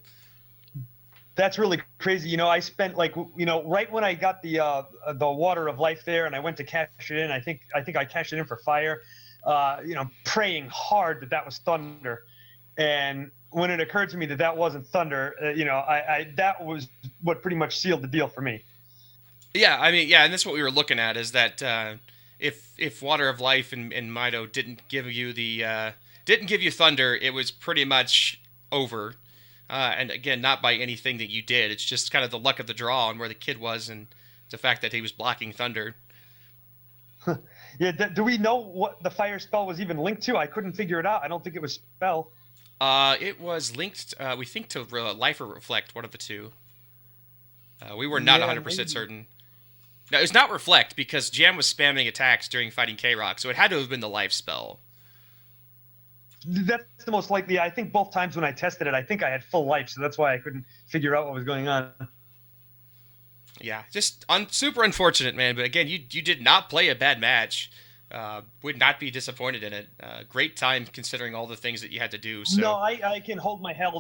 That's really crazy. I spent right when I got the Water of Life there, and I went to cash it in. I think I cashed it in for fire. Praying hard that was Thunder, and when it occurred to me that wasn't Thunder, that was what pretty much sealed the deal for me. Yeah, I mean, and that's what we were looking at is that if Water of Life and Mido didn't give you Thunder, it was pretty much over. And again, not by anything that you did. It's just kind of the luck of the draw and where the kid was and the fact that he was blocking Thunder. Yeah, do we know what the fire spell was even linked to? I couldn't figure it out. I don't think it was spell. It was linked, we think, to Life or Reflect, one of the two. We were not 100% certain. No, it was not Reflect because Jam was spamming attacks during fighting K-Rock, so it had to have been the Life spell. That's the most likely. I think both times when I tested it, I think I had full life, so that's why I couldn't figure out what was going on. Yeah, just super unfortunate, man. But again, you did not play a bad match. Would not be disappointed in it. Great time considering all the things that you had to do. So. No, I can hold my head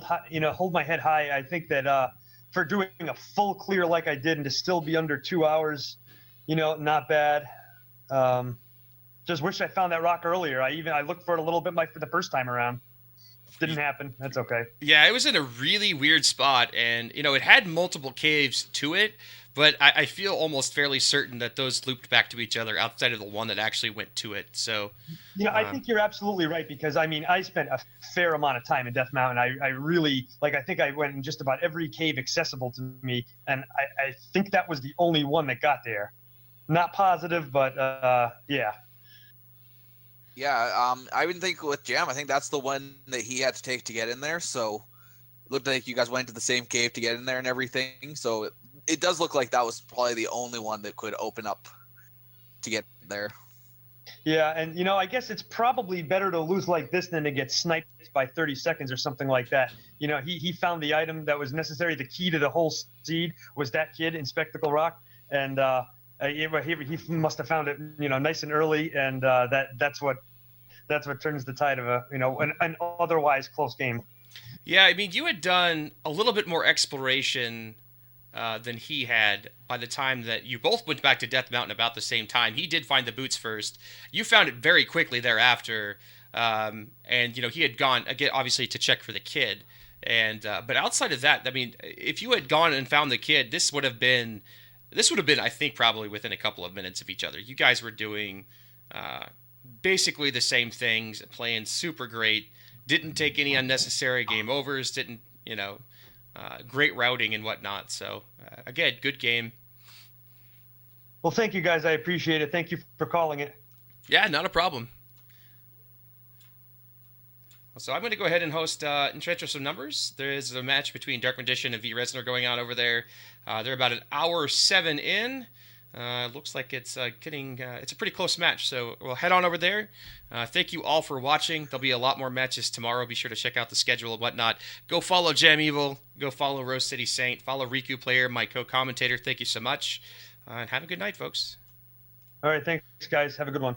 high. I think that for doing a full clear like I did and to still be under 2 hours, not bad. Just wish I found that rock earlier. I looked for it a little bit for the first time around. Didn't happen. That's okay. Yeah, it was in a really weird spot, and it had multiple caves to it, but I feel almost fairly certain that those looped back to each other outside of the one that actually went to it. So, I think you're absolutely right, because I mean, I spent a fair amount of time in Death Mountain. I really, like, I think I went in just about every cave accessible to me, and I think that was the only one that got there. Not positive, but yeah. Yeah, I even think with Jam, I think that's the one that he had to take to get in there. So it looked like you guys went to the same cave to get in there and everything. So it does look like that was probably the only one that could open up to get there. Yeah, and I guess it's probably better to lose like this than to get sniped by 30 seconds or something like that. He found the item that was necessary. The key to the whole seed was that kid in Spectacle Rock, and he must have found it, nice and early, and that's what turns the tide of an otherwise close game. Yeah, I mean, you had done a little bit more exploration than he had by the time that you both went back to Death Mountain about the same time. He did find the boots first. You found it very quickly thereafter, and he had gone again, obviously, to check for the kid. And but outside of that, I mean, if you had gone and found the kid, this would have been, I think, probably within a couple of minutes of each other. You guys were doing basically the same things, playing super great. Didn't take any unnecessary game overs. Didn't, great routing and whatnot. So again, good game. Well, thank you guys. I appreciate it. Thank you for calling it. Yeah, not a problem. So I'm going to go ahead and host Entrench some numbers. There is a match between Dark Magician and V Resner going on over there. They're about an hour 7 in. Looks like it's it's a pretty close match, so we'll head on over there. Thank you all for watching. There'll be a lot more matches tomorrow. Be sure to check out the schedule and whatnot. Go follow JamEviler. Go follow RoseCitySaint. Follow Riku Player, my co-commentator. Thank you so much, and have a good night, folks. All right, thanks, guys. Have a good one.